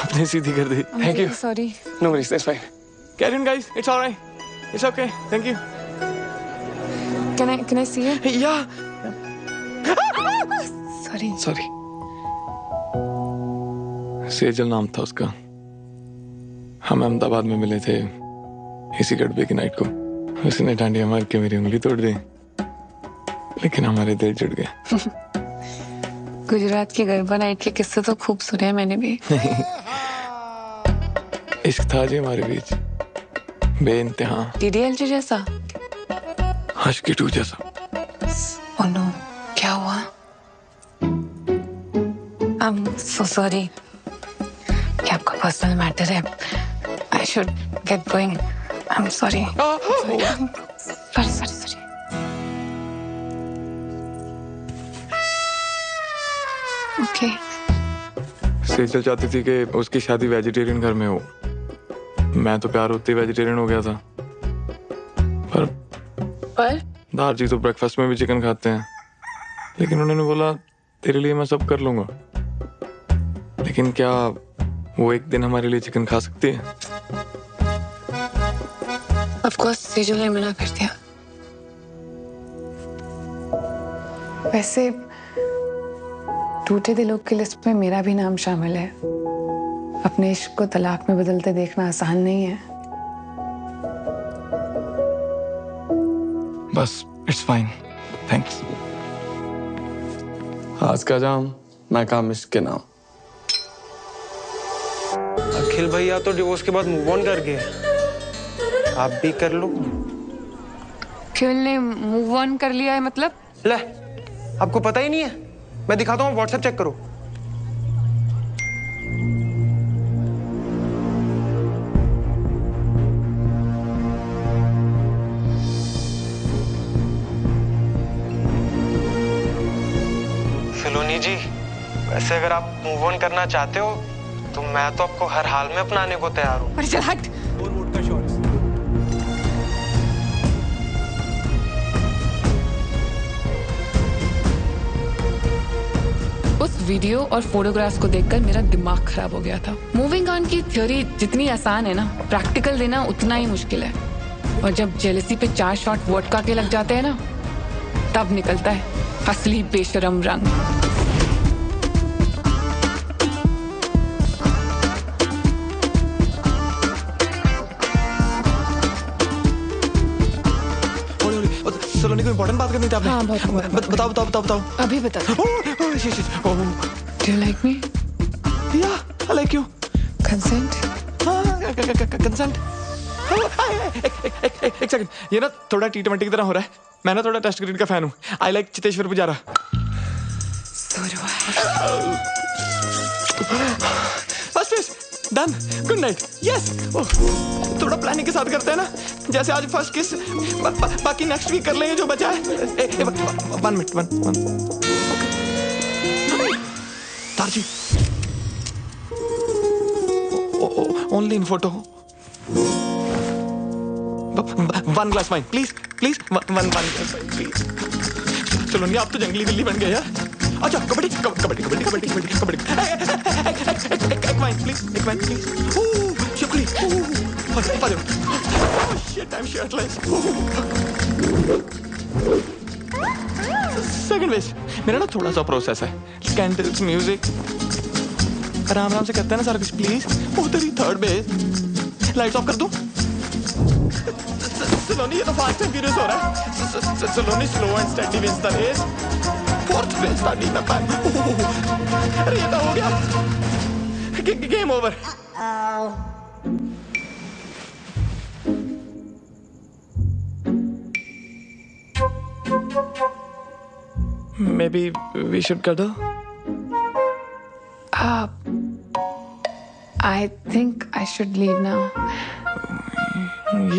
अपने सीधी कर दी। Thank you. Sorry. No worries, that's fine. Carry on, guys. It's all right. It's okay. Thank you. Can I see it? Yeah. Sorry. Sorry. Sejal नाम था उसका। हम अहमदाबाद में मिले थे इसी गड़बे की नाइट को। उसने डांडिया मार के मेरी उंगली तोड़ दी, लेकिन हमारे दिल जुड़ गए। गुजरात की गरबा नाइट के किस्से तो खूब सुने हैं मैंने भी। इश्क था जी हमारे बीच, बेइंतहा। DDLJ जैसा? आशिकी 2 जैसा। Oh no, क्या हुआ? I'm so sorry. क्या आपका पर्सनल मैटर है? I should get going. I'm sorry. Sorry. Okay. Sejal चाहती थी कि उसकी शादी वेजिटेरियन घर में हो। मैं तो प्यार होते ही वेजिटेरियन हो गया था। पर दारजी तो ब्रेकफास्ट में भी चिकन खाते हैं, लेकिन उन्होंने बोला तेरे लिए मैं सब कर लूंगा। लेकिन क्या वो एक दिन हमारे लिए चिकन खा सकती है? Of course, सेजल ने मना कर दिया। वैसे टूटे दिलों की लिस्ट में मेरा भी नाम शामिल है। अपने इश्क को तलाक में बदलते देखना आसान नहीं है। बस इट्स फाइन, थैंक्स। आज का जाम मैं काम इश्क के नाम। अखिल भैया तो डिवोर्स के बाद मूव ऑन कर गए, आप भी कर लो। अखिल ने मूव ऑन कर लिया है मतलब? ले, आपको पता ही नहीं है? मैं दिखाता हूँ, व्हाट्सएप चेक करो। सलोनी जी, वैसे अगर आप मूव ऑन करना चाहते हो तो मैं तो आपको हर हाल में अपनाने को तैयार हूँ। अरे चल हट। उस वीडियो और फोटोग्राफ्स को देखकर मेरा दिमाग खराब हो गया था। मूविंग ऑन की थ्योरी जितनी आसान है ना, प्रैक्टिकल देना उतना ही मुश्किल है। और जब जेलसी पे 4 शॉट वोडका के लग जाते हैं ना, तब निकलता है असली बेशरम रंग। सलोनी को इम्पोर्टेंट बात करनी थी आपने। हाँ, बहुत बताओ। अभी बता। Do you like me? Yeah, I like you. Consent? Consent? एक सेकंड, ये ना थोड़ा T20 की तरह हो रहा है। मैं ना थोड़ा टेस्ट क्रिकेट का फैन हूँ। I like Cheteshwar Pujara. First किस डन, गुड नाइट। यस, थोड़ा प्लानिंग के साथ करते हैं ना, जैसे आज फर्स्ट किस, बाकी नेक्स्ट वीक कर लेंगे जो बचा है। 1 मिनट, 1 तारजी, only in photo. 1 glass wine please, please 1 glass wine please. चलो नहीं, आप तो जंगली बिल्ली बन गए यार। अच्छा, कबड्डी कबड्डी कबड्डी कबड्डी कबड्डी कबड्डी। एक वाइन प्लीज, एक वाइन प्लीज। शिकली, shit, I am shirtless. Second base मेरा ना थोड़ा सा प्रोसेस है। कैंडल्स, म्यूजिक, आराम आराम से करते हैं ना सारा कुछ प्लीज। उधर ही थर्ड बेस, लाइट्स ऑफ कर दूं? सलोनी, ये तो फास्ट एंड फ्यूरियस हो रहा है। Saloni, slow and steady wins the race. Fourth base start नहीं कर पाया। अरे ये तो हो गया, game over. Maybe we should cuddle. I think I should leave now.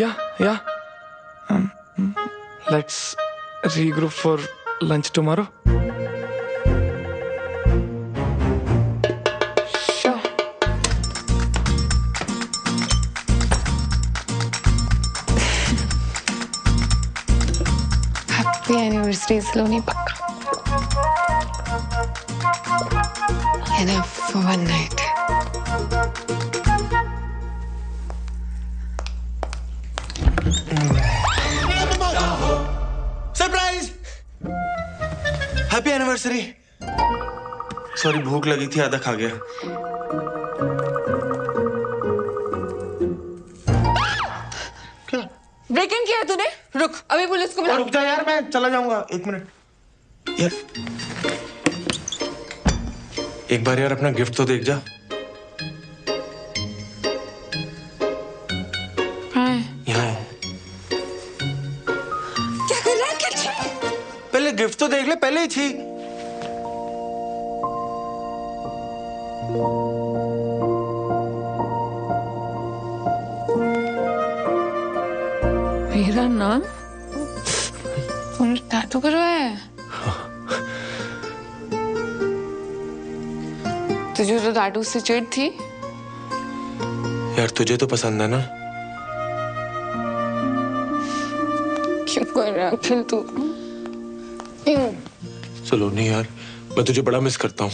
Yeah. Let's regroup for lunch tomorrow. Sure. Happy anniversary, Saloni, pakka. Enough for one night. Surprise! Happy anniversary. Sorry, भूख लगी थी, आधा खा गया। Break in किया है तूने? रुक, अभी पुलिस को बुला। रुक जा यार, मैं चला जाऊंगा। 1 मिनट यार, एक बार यार अपना गिफ्ट तो देख जा। यहाँ है। क्या कर रहा है? पहले गिफ्ट तो देख ले, पहले ही छी। मेरा नाम टैटू करवाया है? तुझे तो टैटू से चिढ़ थी यार, तुझे तो पसंद है ना? क्यों कर रहा है अखिल तू? सलोनी यार, मैं तुझे बड़ा मिस करता हूँ।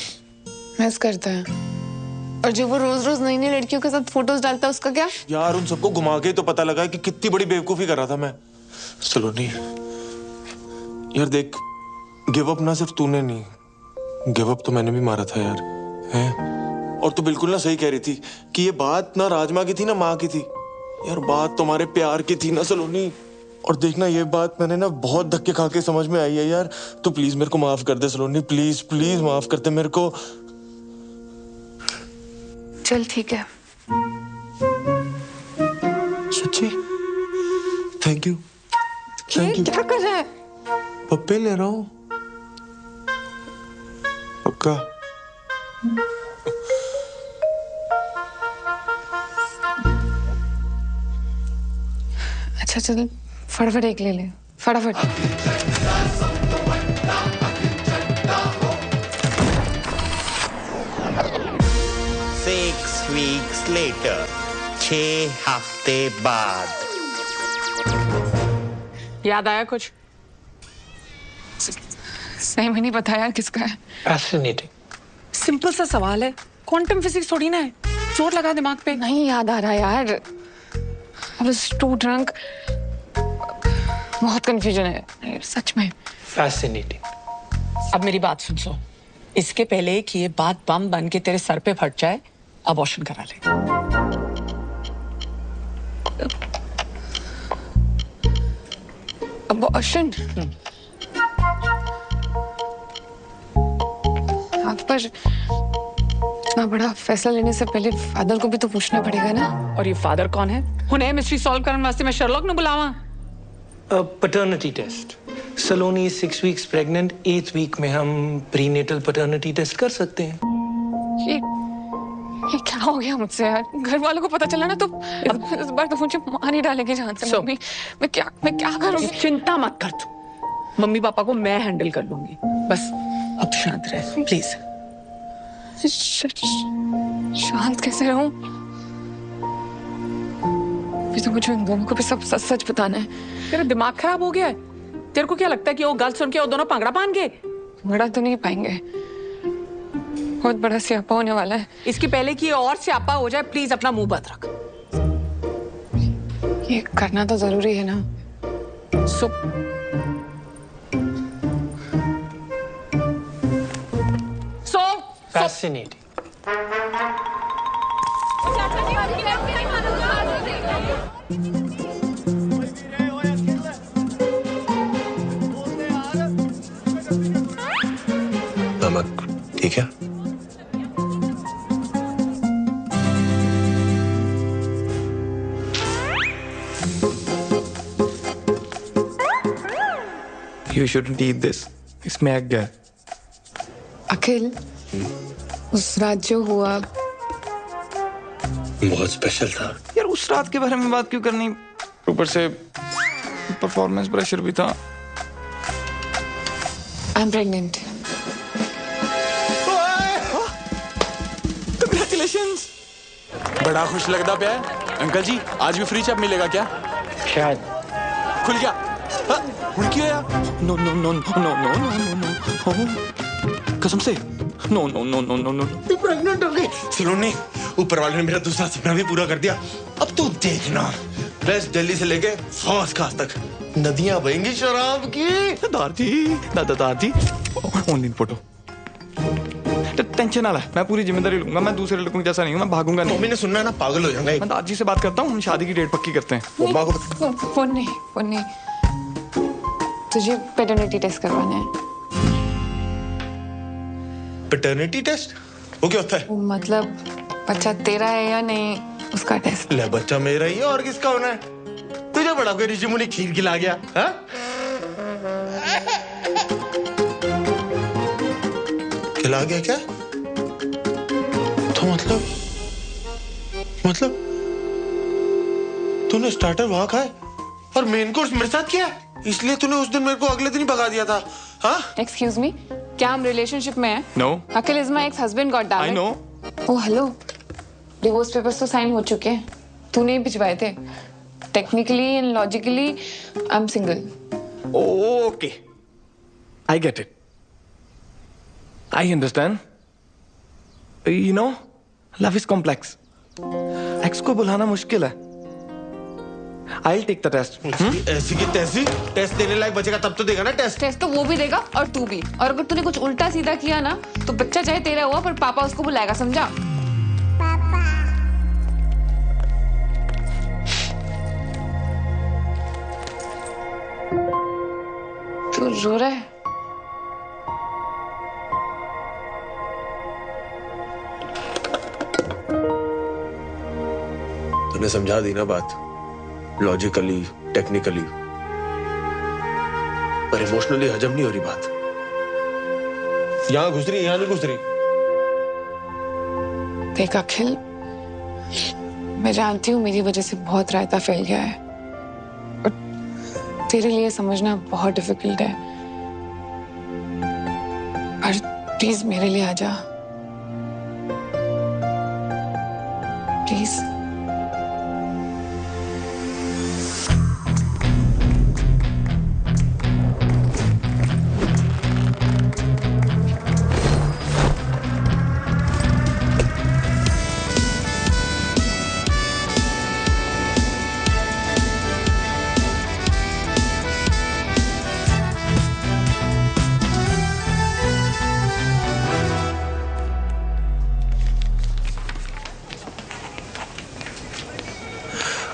मिस करता है? और जो वो रोज रोज नई नई लड़कियों के साथ फोटोज डालता है, उसका क्या? यार, उन सबको घुमा के तो पता लगा कि कितनी बड़ी बेवकूफी कर रहा था मैं। सलोनी यार देख, गिव अप ना सिर्फ तूने नहीं, गिव अप तो मैंने भी मारा था यार, हैं? और तू बिल्कुल ना सही कह रही थी कि ये बात ना राजमा की थी ना माँ की थी। यार बात तुम्हारे प्यार की थी ना सलोनी। और देखना, ये बात मैंने ना बहुत धक्के खा के समझ में आई है यार। तो प्लीज मेरे को माफ कर दे सलोनी, प्लीज प्लीज माफ कर दे मेरे को। चल ठीक है। सच्ची? Thank you, thank you. क्या कर रहा है? पप्पे ले रहा हूँ, पक्का। अच्छा चल, फटाफट एक ले ले, फटाफट। 6 weeks later, 6 हफ्ते बाद। याद आया कुछ? सही में नहीं पता यार किसका है। Fascinating. सिंपल सा सवाल है, क्वांटम फिजिक्स थोड़ी ना है। चोट लगा दिमाग पे। नहीं याद आ रहा यार, I was too drunk. बहुत कंफ्यूजन है सच में। Fascinating. अब मेरी बात सुन। इसके पहले कि ये बात बम बन के तेरे सर पे फट जाए, अबॉर्शन करा ले। अबॉर्शन? हाँ, पर इतना बड़ा फैसला लेने से पहले फादर को भी तो पूछना पड़ेगा ना। और ये फादर कौन है? हुने मिस्ट्री सॉल्व करने वास्ते मैं शर्लॉक ने बुलावा। Paternity test. Saloni 6 weeks pregnant, 8th week में हम प्रीनेटल पैटर्निटी टेस्ट कर सकते हैं। ये क्या हो गया मुझसे यार? घर वालों को पता चला ना तो इस बार तो मुझे मार नहीं डालेंगे जान से। मम्मी मैं क्या करूँगी? चिंता मत कर तू, मम्मी पापा को मैं हैंडल कर लूंगी। बस अब शांत रह प्लीज। शांत कैसे रहूं? अभी तो मुझे उन दोनों को भी सब सच सच बताना है। तेरा दिमाग खराब हो गया है? तेरे को क्या लगता है कि वो गल सुन के वो दोनों पांगड़ा पान गए? बड़ा तो नहीं पाएंगे, बहुत बड़ा स्यापा होने वाला है। इसके पहले कि और स्यापा हो जाए प्लीज अपना मुंह बंद रख। ये करना तो जरूरी है ना। Fascinating. नमक ठीक है? You shouldn't eat this. इसमें एग है। अखिल, उस रात जो हुआ बहुत स्पेशल था यार। उस रात के बारे में बात क्यों करनी? ऊपर से परफॉर्मेंस प्रेशर भी था। I am pregnant. Congratulations! बड़ा खुश लगता पे है। अंकल जी आज भी फ्री चैप मिलेगा क्या? शायद। खुल गया। खुल गया। No no no no no no no no, कसम से no no no no no no. तू प्रेग्नेंट हो गई। सलोनी, ऊपर वाले ने मेरा दूसरा सपना भी पूरा कर दिया। अब तू देखना, वेस्ट दिल्ली से लेके फर्स्ट क्लास तक नदियां बहेंगी शराब की। दादाजी ऑनलाइन फोटो। टेंशन ना ले, मैं पूरी जिम्मेदारी लूंगा। मैं दूसरे लड़कों जैसा नहीं हूँ, मैं भागूंगा नहीं। मम्मी ने सुनना है ना, पागल हो जाऊंगा। मैं दादी से बात करता हूँ, हम शादी की डेट पक्की करते हैं। मम्मा को फोन नहीं, तुझे पैटर्निटी टेस्ट करवाना है। Paternity test? वो क्या होता है? मतलब बच्चा तेरा है या नहीं उसका टेस्ट। ले बच्चा मेरा ही है और किसका होना है? तुझे बड़ा कोई ऋषि मुनि खीर खिला गया? हाँ? खिला गया क्या? तो मतलब तूने स्टार्टर वहां खाए और मेन कोर्स मेरे साथ किया, इसलिए तूने उस दिन मेरे को अगले दिन ही भगा दिया था। हाँ? एक्सक्यूज मी, क्या हम रिलेशनशिप में हैं? No. Akhil is my ex husband, god damn it. I know. Oh hello, divorce papers तो साइन हो चुके हैं, तूने ही भिजवाए थे। Technically and logically I am single. Okay, I get it, I understand. You know, love is complex. Ex को बुलाना मुश्किल है। I'll take the test. ऐसी की तैसी टेस्ट देने लायक बचेगा तब तो देगा ना टेस्ट। टेस्ट तो वो भी देगा और तू भी। और अगर तूने कुछ उल्टा सीधा किया ना तो बच्चा चाहे तेरा हुआ पर पापा उसको बुलाएगा, समझा? तू रो रहा है? तूने समझा दी ना बात, लॉजिकली टेक्निकली, पर इमोशनली हजम नहीं हो रही बात। यहां घुस रही, यहां नहीं घुस रही। देख अखिल, मैं जानती हूँ मेरी वजह से बहुत रायता फैल गया है और तेरे लिए समझना बहुत डिफिकल्ट है, पर प्लीज मेरे लिए आ जा, प्लीज।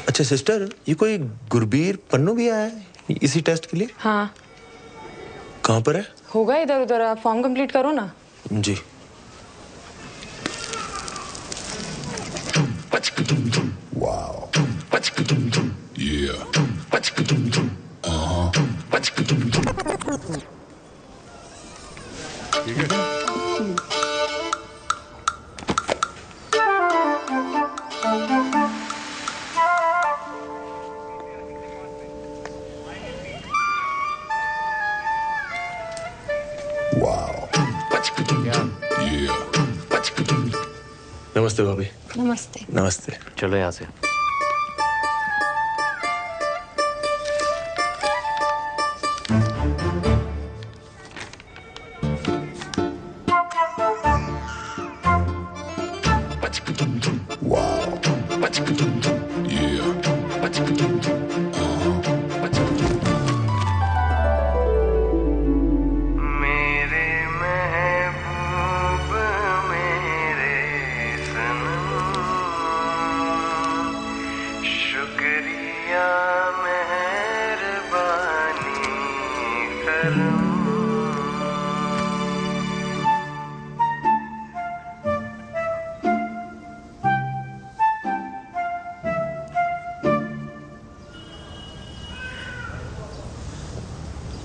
अच्छा सिस्टर, ये कोई गुरबीर पन्नू भी आया है इसी टेस्ट के लिए? हाँ। कहाँ पर है? होगा इधर उधर, आप फॉर्म कंप्लीट करो ना। जी। नमस्ते भाभी। नमस्ते। नमस्ते। चलो यहाँ से।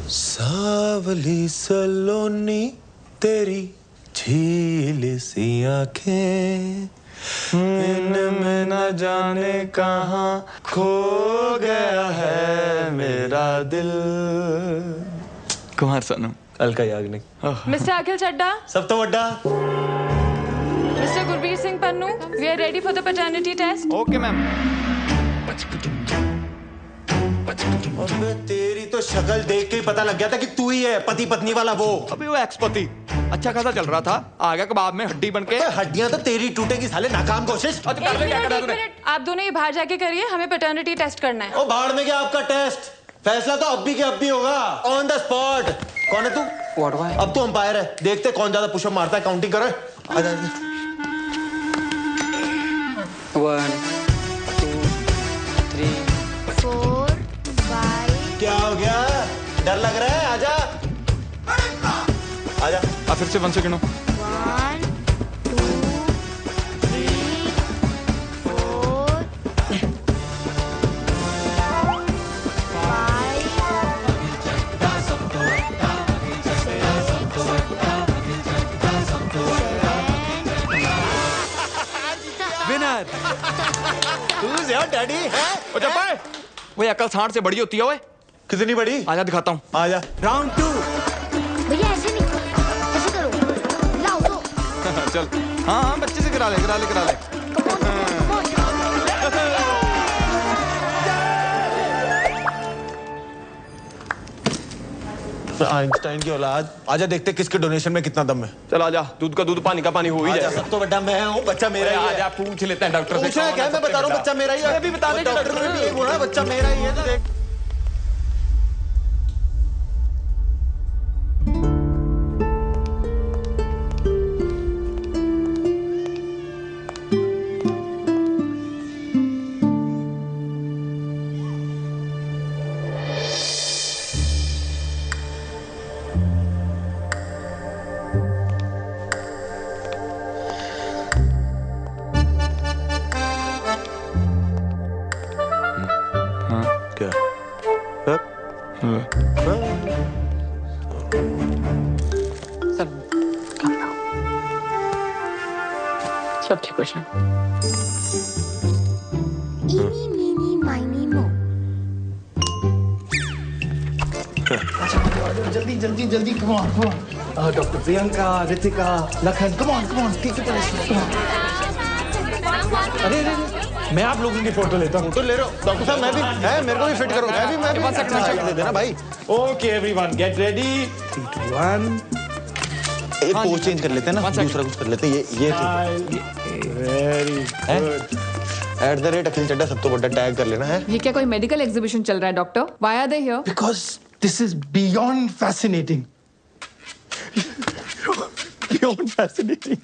सावली सलोनी तेरी झील सी आंखें, इनमें न जाने कहाँ खो गया है मेरा दिल। कुमार सानू अलका याग्निक। मिस्टर अखिल चड्डा, सब तो वड्डा। Mister Gurbir Singh Pannu, we are ready for the paternity test. Okay ma'am. अबे तेरी तो शक्ल देख के ही पता लग गया था कि तू ही है पति पत्नी वाला वो। अभी वो एक्स पति अच्छा खासा चल रहा था, आ गया कबाब में हड्डी बनके। हड्डियां तो तेरी टूटेगी साले, नाकाम कोशिश। एक मिनट, आप दोनों ये बाहर जाके करिए, हमें पैटर्निटी टेस्ट करना है। ओ बाहर में क्या आपका टेस्ट? फैसला तो अब भी के अब भी होगा, ऑन द स्पॉट। कौन है तू? अब तू अंपायर है, देखते कौन ज्यादा पुशअप मारता है, काउंटिंग करो। आजा 1 2 3 4 5। क्या हो गया? डर लग रहा है? आजा आजा। फिर से 1 से गिनो। 1 2 3 4 विनर। तू यार डैडी है? ओ चप्पा, वो अकल सांड से बड़ी होती है। ओए कितनी बड़ी? आजा दिखाता हूँ। आजा। राउंड 2। भैया ऐसे नहीं, ऐसे करो, लाओ तो। चल हाँ हाँ, बच्चे से करा ले। आइंस्टाइन की औलाद। आजा देखते किसके डोनेशन में कितना दम है। चल आजा, दूध का दूध पानी का पानी हो ही जाएगा। सब तो बड़ा मैं हूँ, बच्चा मेरा ही है। आजा पूछ लेते हैं डॉक्टर से। पूछा क्या? मैं बता रहा हूँ बच्चा मेरा ही है। अभी बता दे डॉक्टर ने भी यही बोला, बच्चा मेरा ही है। तो देख सब ठीक हो जाए। इनी मीनी माइनी मो। जल्दी come on. Doctor Priyanka, Ritika, Lakhan, come on ठीक है। अरे मैं आप लोगों की फोटो लेता हूँ। फोटो ले रहे हो? डॉक्टर साहब मैं भी है, मेरे को भी फिट करो। मैं भी दे देना भाई। Okay everyone get ready. 3 2 1। एक पोज चेंज कर लेते हैं ना, दूसरा कुछ कर लेते हैं। ये वेरी गुड। @ अखिल चड्डा सब तो बड़ा टैग कर लेना है। ये क्या कोई मेडिकल एग्जीबिशन चल रहा है doctor? Why are they here? Because this is beyond fascinating. Beyond fascinating.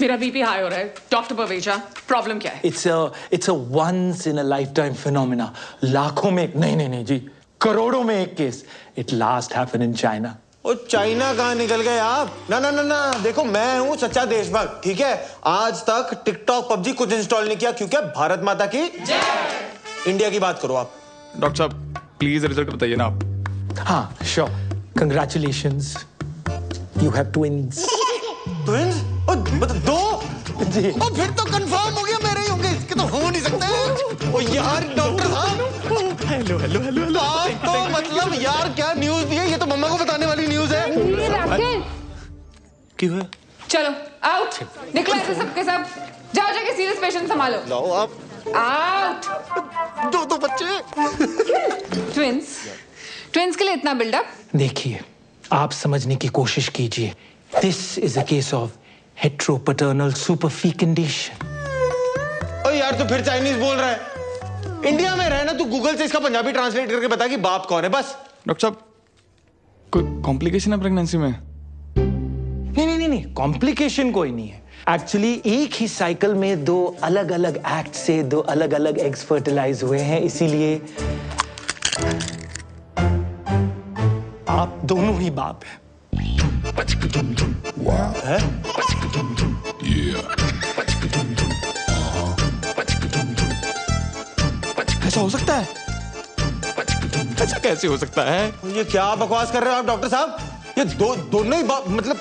मेरा बीपी हाई हो रहा है डॉक्टर पवेजा, प्रॉब्लम क्या है? It's a once in a lifetime phenomena. लाखों में एक नहीं जी, करोड़ों में एक case. It last happened in China. ओ चाइना कहाँ निकल गए आप? ना ना ना ना, देखो मैं हूँ सच्चा देशभक्त, ठीक है? आज तक टिकटॉक पबजी कुछ इंस्टॉल नहीं किया क्योंकि भारत माता की जय। इंडिया की बात करो आप। डॉक्टर साहब प्लीज रिजल्ट बताइए ना आप। हाँ sure, congratulations, you have twins. Twins? दो? जी। और फिर तो कंफर्म हो गया मेरे ही होंगे, इसके तो हो नहीं सकते। ओ यार डॉक्टर साहब, हेलो हेलो हेलो हेलो। आप तो मतलब यार क्या न्यूज़ दी है, ये तो मम्मा को बताने वाली न्यूज़ है। क्यों है? चलो आउट, निकलो ऐसे सबके सब, जाओ जाके सीरियस पेशेंट संभालो। लाओ आप। आउट। दो बच्चे। ट्विंस, ट्विंस के लिए इतना बिल्डअप? देखिए, आप समझने की कोशिश कीजिए। This is a case of heteropaternal superfecundation. ओ यार तू फिर चाइनीज बोल रहा है। इंडिया में रहे ना, तू गूगल से इसका पंजाबी ट्रांसलेट करके बता कि बाप कौन है बस। डॉक्टर साहब कोई कॉम्प्लिकेशन है प्रेगनेंसी में? नहीं, कॉम्प्लिकेशन कोई नहीं है। एक्चुअली एक ही साइकिल में दो अलग अलग एक्ट से दो अलग अलग एग्स फर्टिलाइज हुए हैं, इसीलिए आप दोनों ही बाप हैं। ऐसा हो सकता है? ऐसा कैसे हो सकता है? ये क्या बकवास कर रहे हो आप डॉक्टर साहब? ये दोनों ही मतलब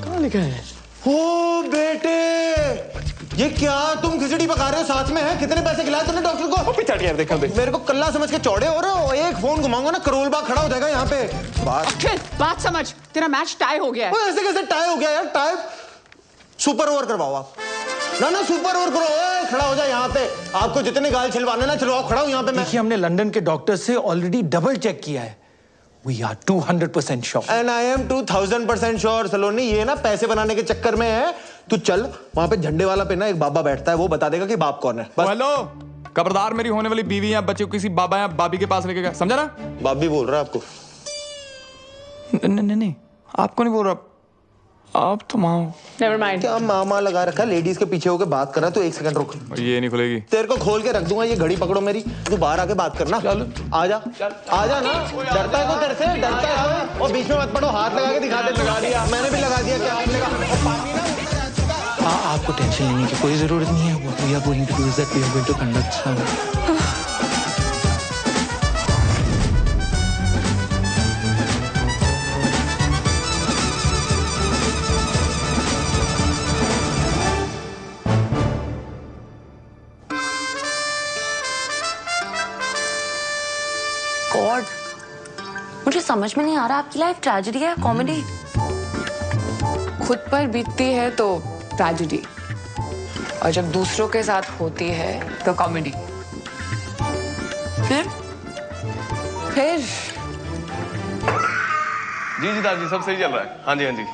कहाँ लिखा है? ओ बेटे, ये क्या तुम खिचड़ी पका रहे हो साथ में है? कितने पैसे खिलाए तुमने डॉक्टर को? पिछाड़ यार देखा दे। मेरे को कल्ला समझ के चौड़े हो रहे हो। एक फोन घुमाऊंगा ना करोल बाग खड़ा हो जाएगा यहाँ पे। बात समझ, तेरा मैच टाई हो गया है। ऐसे कैसे टाई हो गया यार? टाई सुपर ओवर करवाओ आप। ना सुपर ओवर करो, खड़ा हो जाए यहाँ पे। आपको जितने गाल छिलवाने ना छिलवाओ, खड़ा हूँ यहाँ पे मैं। देखिए, हमने लंदन के डॉक्टर से ऑलरेडी डबल चेक किया है। We are 200% sure. And I am 2000% sure सलोनी। ये ना पैसे बनाने के चक्कर में है। तू चल वहाँ पे झंडे वाला पे ना एक बाबा बैठता है, वो बता देगा कि बाप कौन है। हेलो, खबरदार मेरी होने वाली बीवी या बच्चे को किसी बाबा या बाबी के पास लेके गया, समझा ना? बाबी बोल रहा है आपको? नहीं, आपको नहीं बोल रहा, आप तो माँ। Never mind. क्या मामा लगा रखा है? लेडीज के पीछे होकर बात कर रहा है। तू एक सेकंड रुक। ये नहीं खुलेगी। तेरे को खोल के रख दूंगा, ये घड़ी पकड़ो मेरी। तू बाहर आके बात करना। चल आजा, आजा ना। डरता है तो तेरे से? डरता है? और बीच में मत पड़ो, हाथ लगा के दिखा दे। लगा दिया मैंने भी, लगा दिया। क्या आपको टेंशन लेने की कोई जरूरत नहीं है। What we are going to do is that we are going to conduct some God, मुझे समझ में नहीं आ रहा आपकी लाइफ ट्रेजेडी है कॉमेडी? खुद पर बीतती है तो ट्रेजेडी, और जब दूसरों के साथ होती है तो कॉमेडी। फिर जी दादी सब सही चल रहा है। हाँ जी,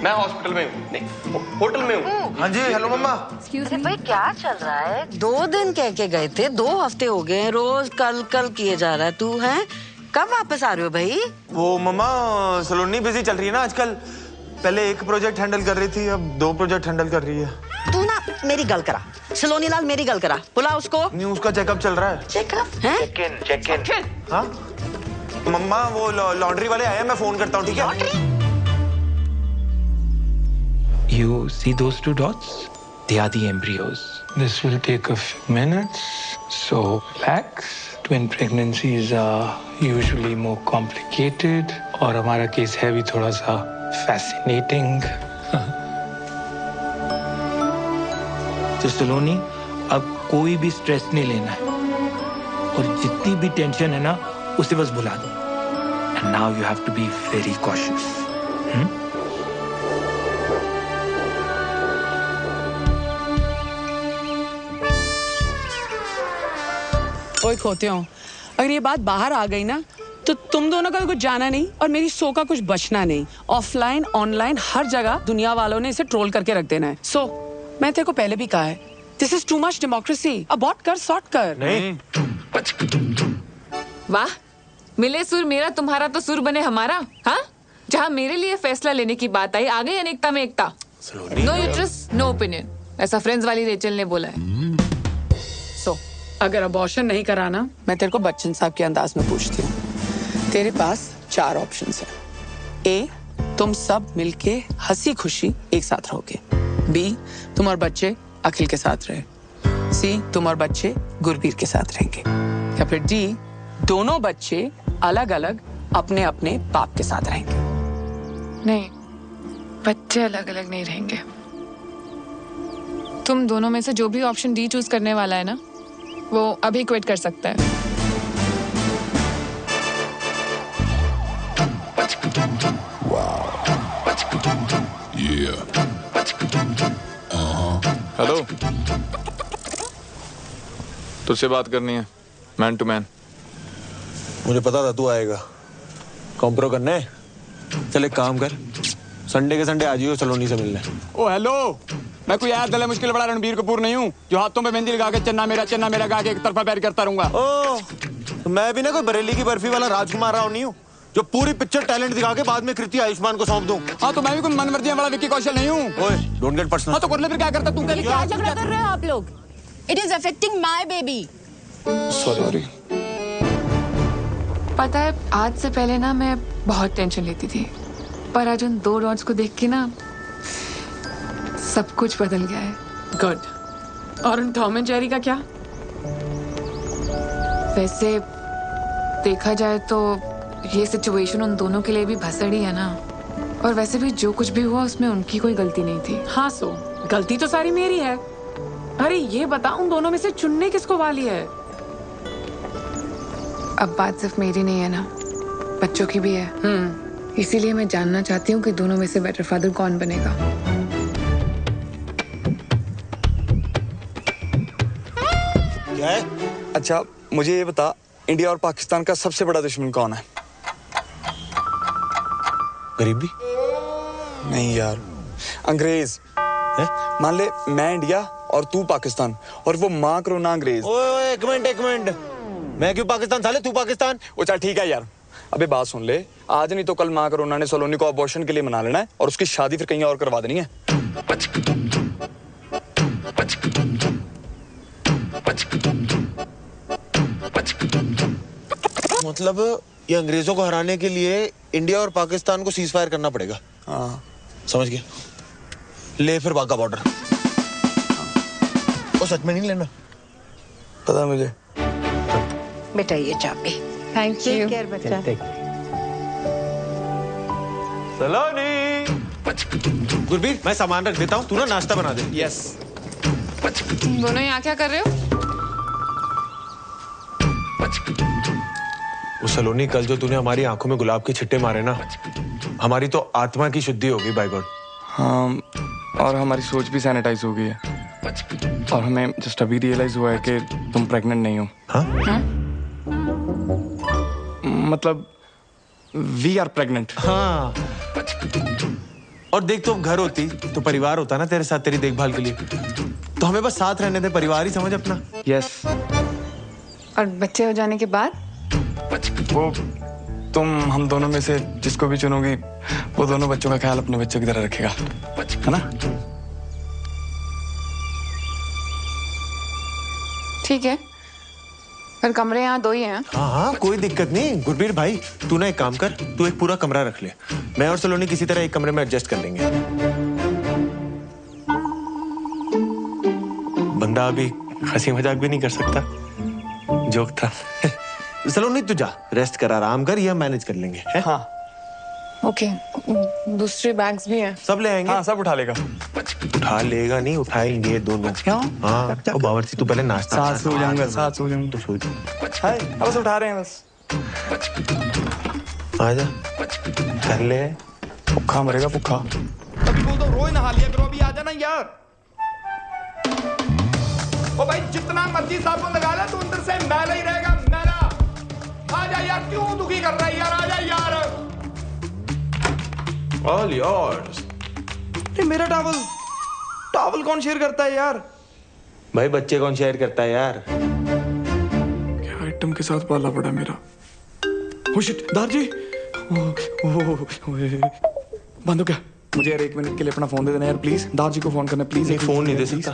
मैं हॉस्पिटल में हूँ, नहीं होटल में हूँ। हाँ जी, हेलो मम्मा। अरे भाई क्या चल रहा है? 2 दिन कह के गए थे, 2 हफ्ते हो गए, रोज कल किए जा रहा है। तू है कब वापस आ रहे हो भाई? वो मम्मा सलोनी बिजी चल रही है ना आजकल। पहले एक प्रोजेक्ट हैंडल कर रही थी, अब 2 प्रोजेक्ट हैंडल कर रही है। तू ना मेरी गल करा, सलोनी लाल मेरी गल करा, बुला उसको। नहीं, उसका चेकअप चल रहा है। चेकअप है? Check in. हाँ मम्मा, वो लॉन्ड्री वाले आए, मैं फोन करता हूँ, ठीक है? You see those 2 dots? They are the embryos. This will take a few minutes, so relax. Twin pregnancies are usually more complicated, और हमारा केस है भी थोड़ा सा fascinating. तो सलोनी, अब कोई भी स्ट्रेस नहीं लेना है, और जितनी भी टेंशन है ना उसे बस भुला दो। And now you have to be very cautious. ओए खोते हो, अगर ये बात बाहर आ गई ना तो तुम दोनों का कुछ जाना नहीं और मेरी सो का कुछ बचना नहीं। ऑफलाइन ऑनलाइन हर जगह दुनिया वालों ने इसे ट्रोल करके रख देना है। सो मैं तेरे को पहले भी कहा है, this is too much democracy. Abort कर, सॉर्ट कर। नहीं। वाह, मिले सुर मेरा तुम्हारा तो सुर बने हमारा। हाँ, जहाँ मेरे लिए फैसला लेने की बात आई, आ गई अनेकता में एकता। नो यूट्रस नो ओपिनियन, ऐसा फ्रेंड्स वाली रेचल ने बोला है। अगर अबॉर्शन नहीं कराना, मैं तेरे को बच्चन साहब के अंदाज में पूछती हूँ। तेरे पास 4 ऑप्शंस हैं। ए, तुम सब मिलके हंसी खुशी एक साथ रहोगे। बी, तुम और बच्चे अखिल के साथ रहे। सी, तुम और बच्चे गुरबीर के साथ रहेंगे। या फिर डी, दोनों बच्चे अलग अलग अपने अपने बाप के साथ रहेंगे। नहीं, बच्चे अलग अलग नहीं रहेंगे। तुम दोनों में से जो भी ऑप्शन डी चूज करने वाला है ना, वो अभी क्विट कर सकता है। हेलो, तुझसे बात करनी है, मैन टू मैन। मुझे पता था तू आएगा। कॉम्प्रो करना है? चल एक काम कर, संडे के संडे आ जाइयो सलोनी से मिलने। ओ हेलो, मैं कोई यार गले मुश्किल बड़ा रणबीर कपूर नहीं हूँ जो हाथों पे मेहंदी लगा के चन्ना मेरा गा के एक तरफा पैर करता रहूंगा। ओ, तो मैं भी ना कोई बरेली की बर्फी वाला राजकुमार राव नहीं हूँ जो पूरी पिक्चर टैलेंट दिखा के बाद में कृति आयुष्मान को सौंप दूं। हाँ, तो मैं भी कोई मनमर्जी वाला विक्की कौशल नहीं हूँ। ओए, डोंट गेट पर्सनल। हाँ, तो कर ले फिर, क्या करता तू? क्या झगड़ा कर रहे हो आप लोग? It is affecting my baby. Sorry. पता है, आज से पहले ना मैं बहुत टेंशन लेती थी, पर आज उन 2 डॉट्स को देख के ना सब कुछ बदल गया है। गुड। और उन टॉम एंड जेरी का क्या? वैसे देखा जाए तो ये सिचुएशन उन दोनों के लिए भी भसड़ी है ना। और वैसे भी जो कुछ भी हुआ उसमें उनकी कोई गलती नहीं थी। हाँ, सो गलती तो सारी मेरी है। अरे ये बता, उन दोनों में से चुनने किसको वाली है? अब बात सिर्फ मेरी नहीं है ना, बच्चों की भी है। इसीलिए मैं जानना चाहती हूँ कि दोनों में से बेटर फादर कौन बनेगा। क्या है? अच्छा, मुझे ये बता, इंडिया और पाकिस्तान का सबसे बड़ा दुश्मन कौन है? गरीबी? नहीं यार, अंग्रेज। मान ले मैं इंडिया और तू पाकिस्तान, और वो माँ करोना अंग्रेज। ओए, एक मिनट। मैं क्यों पाकिस्तान साले, तू पाकिस्तान? ओ चल ठीक है यार, अबे बात सुन ले, आज नहीं तो कल माँ करोना ने सलोनी को अबॉर्शन के लिए मना लेना है और उसकी शादी फिर कहीं और करवा देनी है। मतलब ये अंग्रेजों को हराने के लिए इंडिया और पाकिस्तान को सीज फायर करना पड़ेगा। हाँ, समझ गया। ले फिर वाघा बॉर्डर। वो सच में नहीं लेना? पता मुझे। बेटा ये चाबी। Thank you. केयर बच्चा। सलोनी। गुरबीर, मैं सामान रख देता हूँ, तू ना नाश्ता बना दे। यस। तुम दोनों यहाँ क्या कर रहे हो? वो सलोनी, कल जो तूने हमारी आंखों में गुलाब के छिट्टे मारे ना, हमारी तो आत्मा की शुद्धि होगी बाय गॉड। हाँ, और हमारी सोच भी सैनिटाइज हो गई है। और हमें जस्ट अभी रियलाइज हुआ है कि तुम प्रेग्नेंट नहीं हो। हाँ? मतलब वी आर प्रेग्नेंट। हाँ। और देख, तो घर होती तो परिवार होता ना तेरे साथ, तेरी देखभाल के लिए। तो हमें बस साथ रहने दे, परिवार ही समझ अपना। यस। और बच्चे हो जाने के बाद? वो तुम हम दोनों में से जिसको भी चुनोगी, वो दोनों बच्चों का ख्याल अपने बच्चों की तरह रखेगा, है ना? ठीक है, पर कमरे यहाँ 2 ही हैं। हाँ, कोई दिक्कत नहीं। गुरबीर भाई, तू ना एक काम कर, तू एक पूरा कमरा रख ले, मैं और सलोनी किसी तरह एक कमरे में एडजस्ट कर लेंगे। बंदा अभी हंसी मजाक भी नहीं कर सकता, जोक था। सलोनी तू जा, रेस्ट कर, आराम कर, ये हम मैनेज कर लेंगे। है? हाँ। ओके, दूसरे बैग्स भी हैं। सब ले आएंगे। हाँ, सब उठा लेगा। उठा लेगा नहीं, उठाएंगे दोनों। क्यों? हाँ, तो बावर्ची तू पहले नाश्ता। साथ सो जाऊंगा, साथ सो जाऊंगा। तो सो जा। हाय, बस उठा रहे हैं बस। आजा, कर ले। भूखा मरेगा, भूखा। अभी बोल दो, रोज नहा लिया करो, अभी आ जाना यार। ओ भाई, जितना मर्जी साबुन लगा ले, तू अंदर से मैला ही रहेगा, मैला। आजा यार, क्यों दुखी कर रहा है यार, आजा यार। All yours. ये मेरा टॉवल कौन शेयर करता है यार? भाई, बच्चे कौन शेयर करता है यार? क्या आइटम के साथ पाला पड़ा मेरा। ओ शिट, दारजी। बंद हो क्या? मुझे यार 1 मिनट के लिए अपना फोन दे देना यार प्लीज। दारजी को फोन करना प्लीज। एक फोन नहीं दे सकता।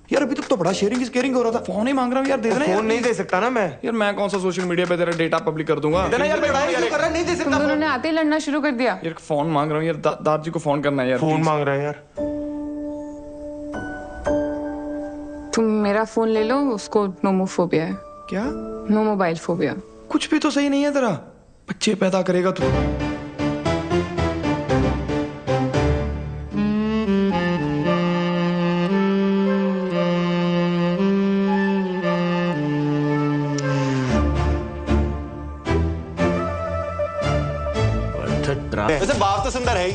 यार अभी तक तो बड़ा शेयरिंग इज केयरिंग हो रहा था। फोन ही मांग रहा हूँ यार, दे देना। फोन नहीं दे सकता ना मैं। यार मैं कौन सा सोशल मीडिया पे तेरा डेटा पब्लिक कर दूंगा। देना यार, मैं लड़ाई क्यों कर रहा, नहीं दे सकता। तुम दोनों ने आते ही लड़ना शुरू कर दिया। यार फोन मांग रहा हूँ यार, दादाजी को फोन करना है यार। फोन मांग रहा है यार। तुम मेरा फोन ले लो, उसको नोमोफोबिया है। क्या? No mobile phobia. कुछ भी तो सही नहीं है तेरा। बच्चे पैदा करेगा तू। वैसे बाप तो सुंदर है ही।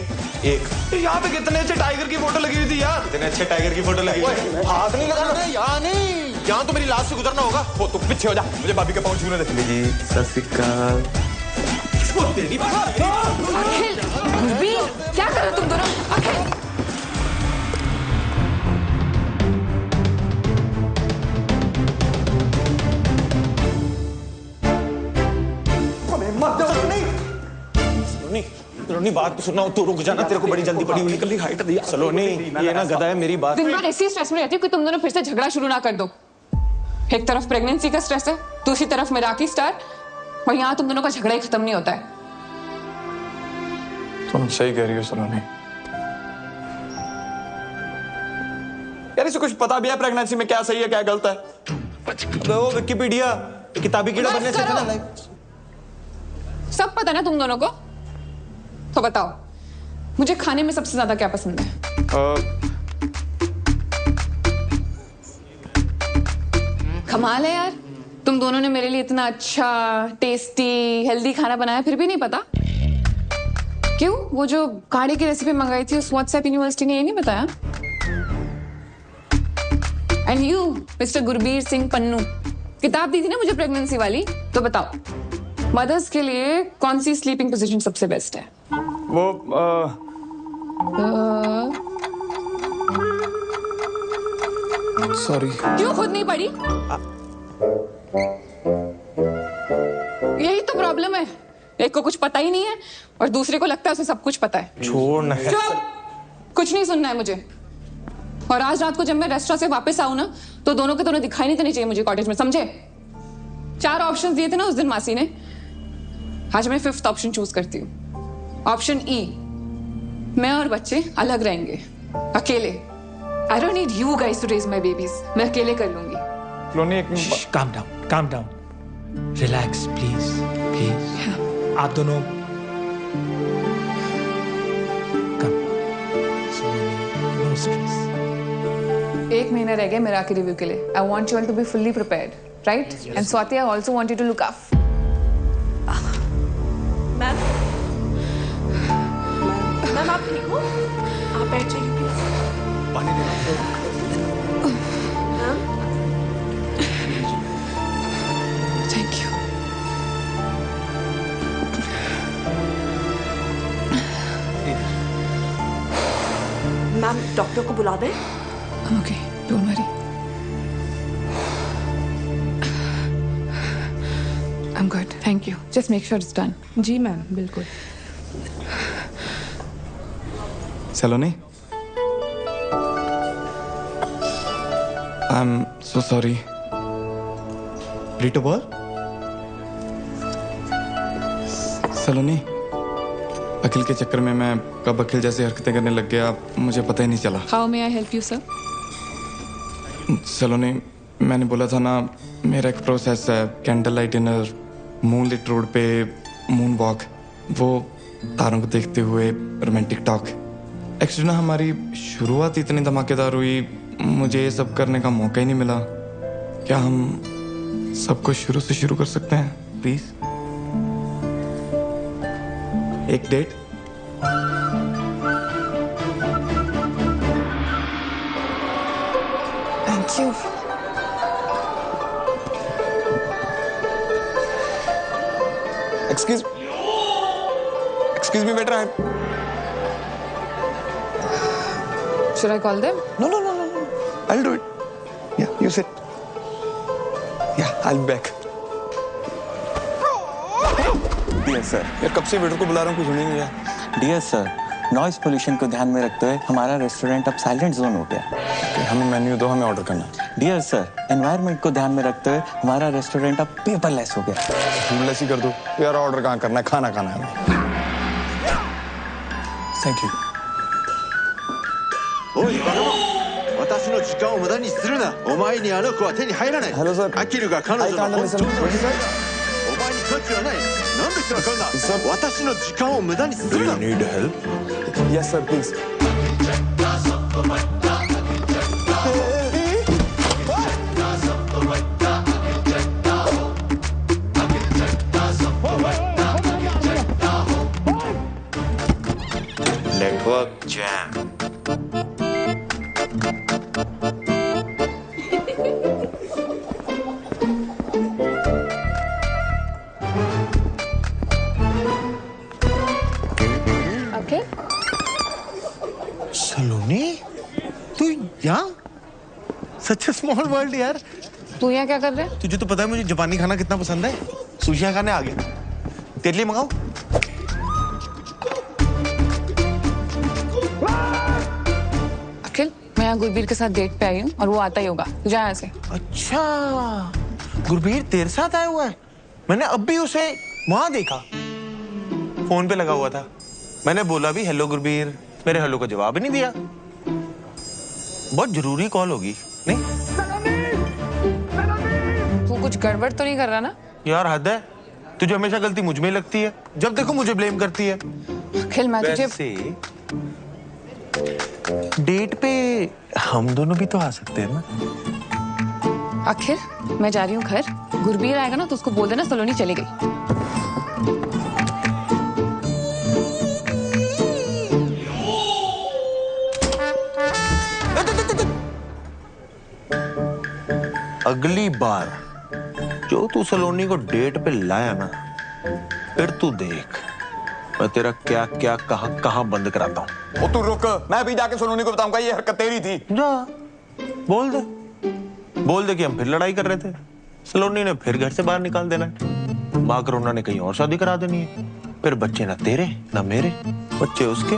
एक यहाँ पे कितने अच्छे टाइगर की फोटो लगी हुई थी यार। कितने अच्छे टाइगर की फोटो लगी हुई। हाथ नहीं लगाना, यहाँ नहीं, यहाँ तो मेरी लाश से गुजरना होगा। वो तो पीछे हो जा, मुझे भाभी के पाँव छूने दे। जी सत श्री अकाल। अखिल, गुरबीर, क्या कर रहे हो तुम दोनों? अखिल, सलोनी बात तो सुनना, तू रुक जाना, तेरे को बड़ी जल्दी पड़ी हुई निकली हाइट दिया। सलोनी ये ना गधा है, मेरी बात। दिन भर ऐसी स्ट्रेस में रहती हूँ कि तुम दोनों फिर से झगड़ा शुरू ना कर दो। एक तरफ प्रेगनेंसी का स्ट्रेस है, दूसरी तरफ मिराकी स्टार, और यहाँ तुम दोनों का झगड़ा ही खत्म नहीं होता है। तुम सही कह रही हो सलोनी। यार इसे कुछ पता भी है प्रेगनेंसी में क्या सही है क्या गलत है? वो विकिपीडिया किताबी कीड़ा बनने से ना लाइक सब पता ना तुम दोनों को। तो बताओ, मुझे खाने में सबसे ज्यादा क्या पसंद है? कमाल है यार, तुम दोनों ने मेरे लिए इतना अच्छा टेस्टी हेल्दी खाना बनाया फिर भी नहीं पता। क्यों? वो जो काढ़े की रेसिपी मंगाई थी उस व्हाट्सएप यूनिवर्सिटी ने ये नहीं बताया? And you mister Gurbir Singh Pannu, किताब दी थी ना मुझे प्रेगनेंसी वाली, तो बताओ मदर्स के लिए कौन सी स्लीपिंग पोजीशन सबसे बेस्ट है? वो सॉरी। क्यों खुद नहीं पढ़ी? यही तो प्रॉब्लम है, एक को कुछ पता ही नहीं है और दूसरे को लगता है उसे सब कुछ पता है। छोड़ ना। चुप, कुछ नहीं सुनना है मुझे। और आज रात को जब मैं रेस्टोरेंट से वापस आऊं ना, तो दोनों के दोनों दिखाई नहीं देने चाहिए मुझे कॉटेज में, समझे? 4 ऑप्शंस दिए थे ना उस दिन मासी ने, आज मैं 5th ऑप्शन चूज करती हूँ। ऑप्शन ई, मैं और बच्चे अलग रहेंगे, अकेले। I don't need you guys to raise my babies, मैं अकेले कर लूंगी। Calm down, calm down. Relax, please, please. आप दोनों no stress. 1 महीना रह गया मेरा रिव्यू के लिए। I want you all to be fully prepared, right? And Swati, I also want you to look up. Ma'am, ma'am आप ठीक हो? आप बैठ जाइए प्लीज। पानी दे। Ma'am, thank you. Ma'am doctor को बुला दें? Okay, don't worry. I am good, thank you. Just make sure it's done. जी मैम, बिल्कुल। Saloni, I am so sorry. रिटो बोल। सलोनी, अखिल के चक्कर में मैं कब अखिल जैसी हरकतें करने लग गया मुझे पता ही नहीं चला। How may I help you sir? Saloni, मैंने बोला था ना, मेरा एक प्रोसेस है, candle light dinner, moonlit road पे मून वॉक, वो तारों को देखते हुए रोमांटिक टॉक। एक्चुअली ना हमारी शुरुआत इतनी धमाकेदार हुई, मुझे ये सब करने का मौका ही नहीं मिला। क्या हम सब कुछ शुरू से शुरू कर सकते हैं प्लीज? एक date? Thank you. Excuse me, waiter. Should I call them? No. I'll do it. Yeah, you sit. Yeah, I'll be back. Dear sir, यार कब से वेटर को बुला रहा हूँ, कुछ नहीं मिला। डियर सर, नॉइज पोल्यूशन को ध्यान में रखते हुए हमारा रेस्टोरेंट अब साइलेंट जोन हो गया। हमें मेन्यू दो, हमें ऑर्डर करना है। डियर सर, एनवायरनमेंट को ध्यान में रखते हुए हमारा रेस्टोरेंट अब पेपरलेस हो गया। फूडलेस ही कर दो यार, ऑर्डर कहाँ करना है, खाना खाना है। Thank you. おいバカ者、私の時間を無駄にするな。お前にあの子は手に入らない。Hello, sir. アキルが彼女の本当のお前に価値はない。なんでわかんな。私の時間を無駄にするな。 need help? Yes, sir, please. Network jam. Saloni, तू यहाँ? सच स्मॉल वर्ल्ड यार। तू यहाँ क्या कर रहा है? तुझे तो पता है मुझे जापानी खाना कितना पसंद है। सुशियां खाने आ गया। तेरे लिए मंगाऊं? अखिल, मैं यहाँ गुरबीर के साथ डेट पे आई हूँ और वो आता ही होगा। तू जा यहाँ से। अच्छा, गुरबीर तेरे साथ आया हुआ है? मैंने अब भी उसे वहां देखा, फोन पे लगा हुआ था। मैंने बोला भी हेलो गुरबीर, मेरे हेलो का जवाब ही नहीं दिया। बहुत जरूरी कॉल होगी नहीं? तू कुछ गड़बड़ तो नहीं कर रहा ना? यार हद है, तुझे हमेशा गलती मुझ में ही लगती है। जब देखो मुझे ब्लेम करती है। अखिल, मैं तुझे वैसे डेट पे हम दोनों भी तो आ सकते हैं ना? अखिल, मैं जा रही हूँ घर। गुरबीर आएगा ना तो उसको बोल देना सलोनी चली गई। अगली बार जो तू सलोनी को डेट पे लाया ना, फिर तू देख मैं तेरा क्या क्या कहां बंद कराता हूं। ओ तू रुक, मैं भी जाके सलोनी को बताऊंगा ये हरकत तेरी थी। जा बोल दे कि हम फिर लड़ाई कर रहे थे। सलोनी ने फिर घर से बाहर निकाल देना है। माँ करुणा ने कहीं और शादी करा देनी है। फिर बच्चे ना तेरे ना मेरे, बच्चे उसके।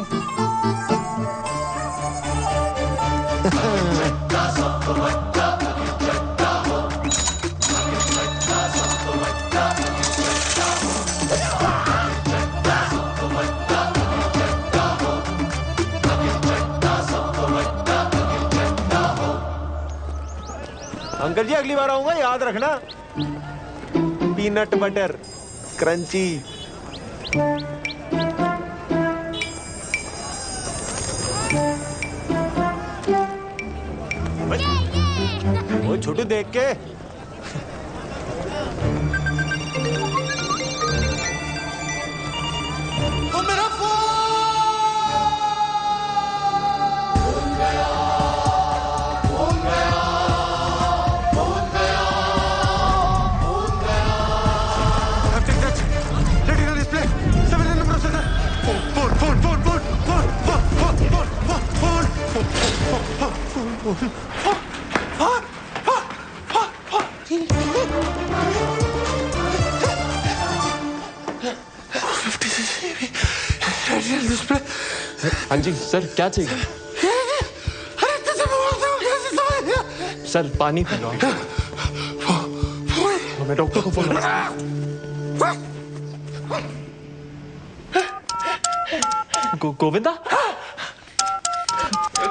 अंकल जी, अगली बार आऊंगा याद रखना, पीनट बटर क्रंची। वो छोटू देख के वो मेरा हाँ जी सर, क्या चाहिए? सर पानी पी लो। मैं डॉक्टर को phone Govinda,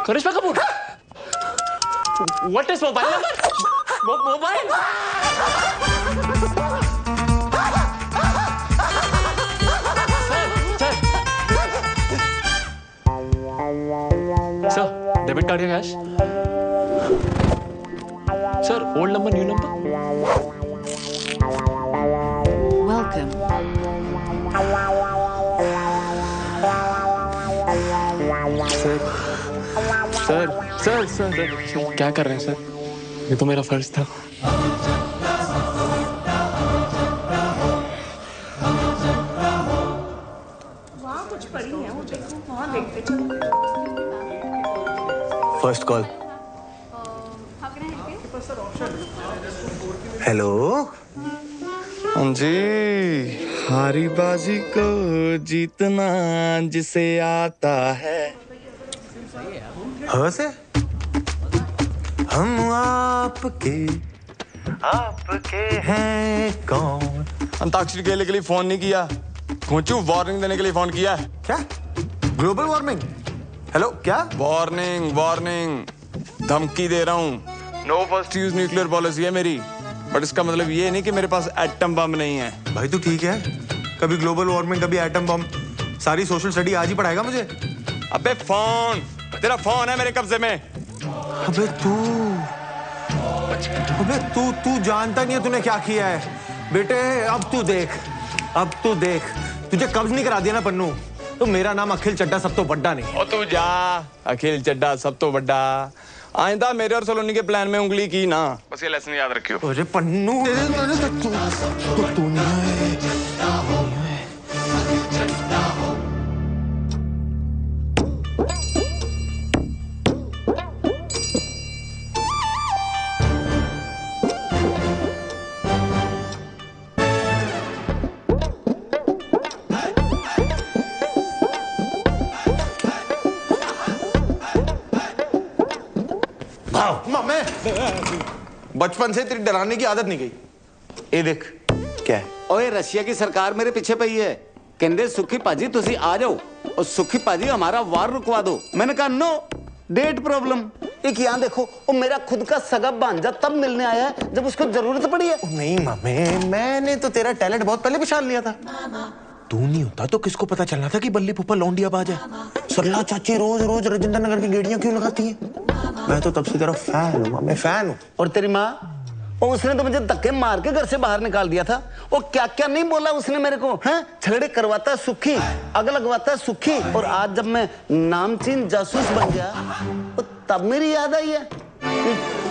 Karisma Kapoor, what is mobile number? Mobile sir, debit card या cash? Sir, old number new number? Welcome. Sir, क्या कर रहे हैं सर? ये तो मेरा फर्ज था। वहाँ कुछ पड़ी है, वो देखो, वहाँ देखते चलो। First call. हेलो। हाँ जी, हारी बाजी को जीतना जिसे आता है। हाँ से हम आपके हैं कौन? अंताक्षरी खेलने के लिए फोन नहीं किया, खोचू वार्निंग देने के लिए फोन किया है। क्या? Global warming? हेलो क्या? वार्निंग वार्निंग, धमकी दे रहा हूँ। No first use nuclear policy है मेरी, बट इसका मतलब ये नहीं कि मेरे पास एटम बम नहीं है। भाई तू ठीक है? कभी ग्लोबल वार्मिंग, कभी एटम बम, सारी सोशल स्टडी आज ही पढ़ाएगा मुझे? अबे फोन, तेरा फोन है मेरे कब्जे में। अबे तू जानता नहीं है तूने क्या किया है बेटे। अब तू देख तुझे कब्ज नहीं करा दिया ना पन्नू, तो मेरा नाम अखिल चड्डा सब तो बड्डा नहीं। और तू जा, अखिल चड्डा सब तो बड्डा। आइंदा मेरे और सलोनी के प्लान में उंगली की ना, बस ये लेसन याद रखियो। अरे पन्नू तू नहीं बचपन से तेरी डराने की आदत नहीं गई। ये देख क्या है। ओए रशिया की सरकार मेरे पीछे पई है, कहते सुखी पाजी तुसी आ जाओ और सुखी पाजी हमारा वार रुकवा दो। मैंने कहा नो, डेट प्रॉब्लम। एक यहाँ देखो, वो मेरा खुद का सगा भांजा तब मिलने आया है जब उसको जरूरत पड़ी है। नहीं मामे, मैंने तो तेरा टैलेंट बहुत पहले पहचान लिया था। तू नहीं होता तो किसको पता चलना था कि बल्ली पुप्पा लौंडिया बाज है। सरला चाची रोज रोज राजेंद्र नगर की गेड़ियां क्यों लगाती है? मैं तो तब से तेरा फैन हूँ, मैं फैन हूँ। और तेरी माँ, और उसने तो मुझे धक्के मार के घर से बाहर निकाल दिया था। वो क्या क्या नहीं बोला उसने मेरे को, हैं? झगड़े करवाता सुखी, आग लगवाता सुखी, और आज जब मैं नामचीन जासूस बन गया तो तब मेरी याद आई है।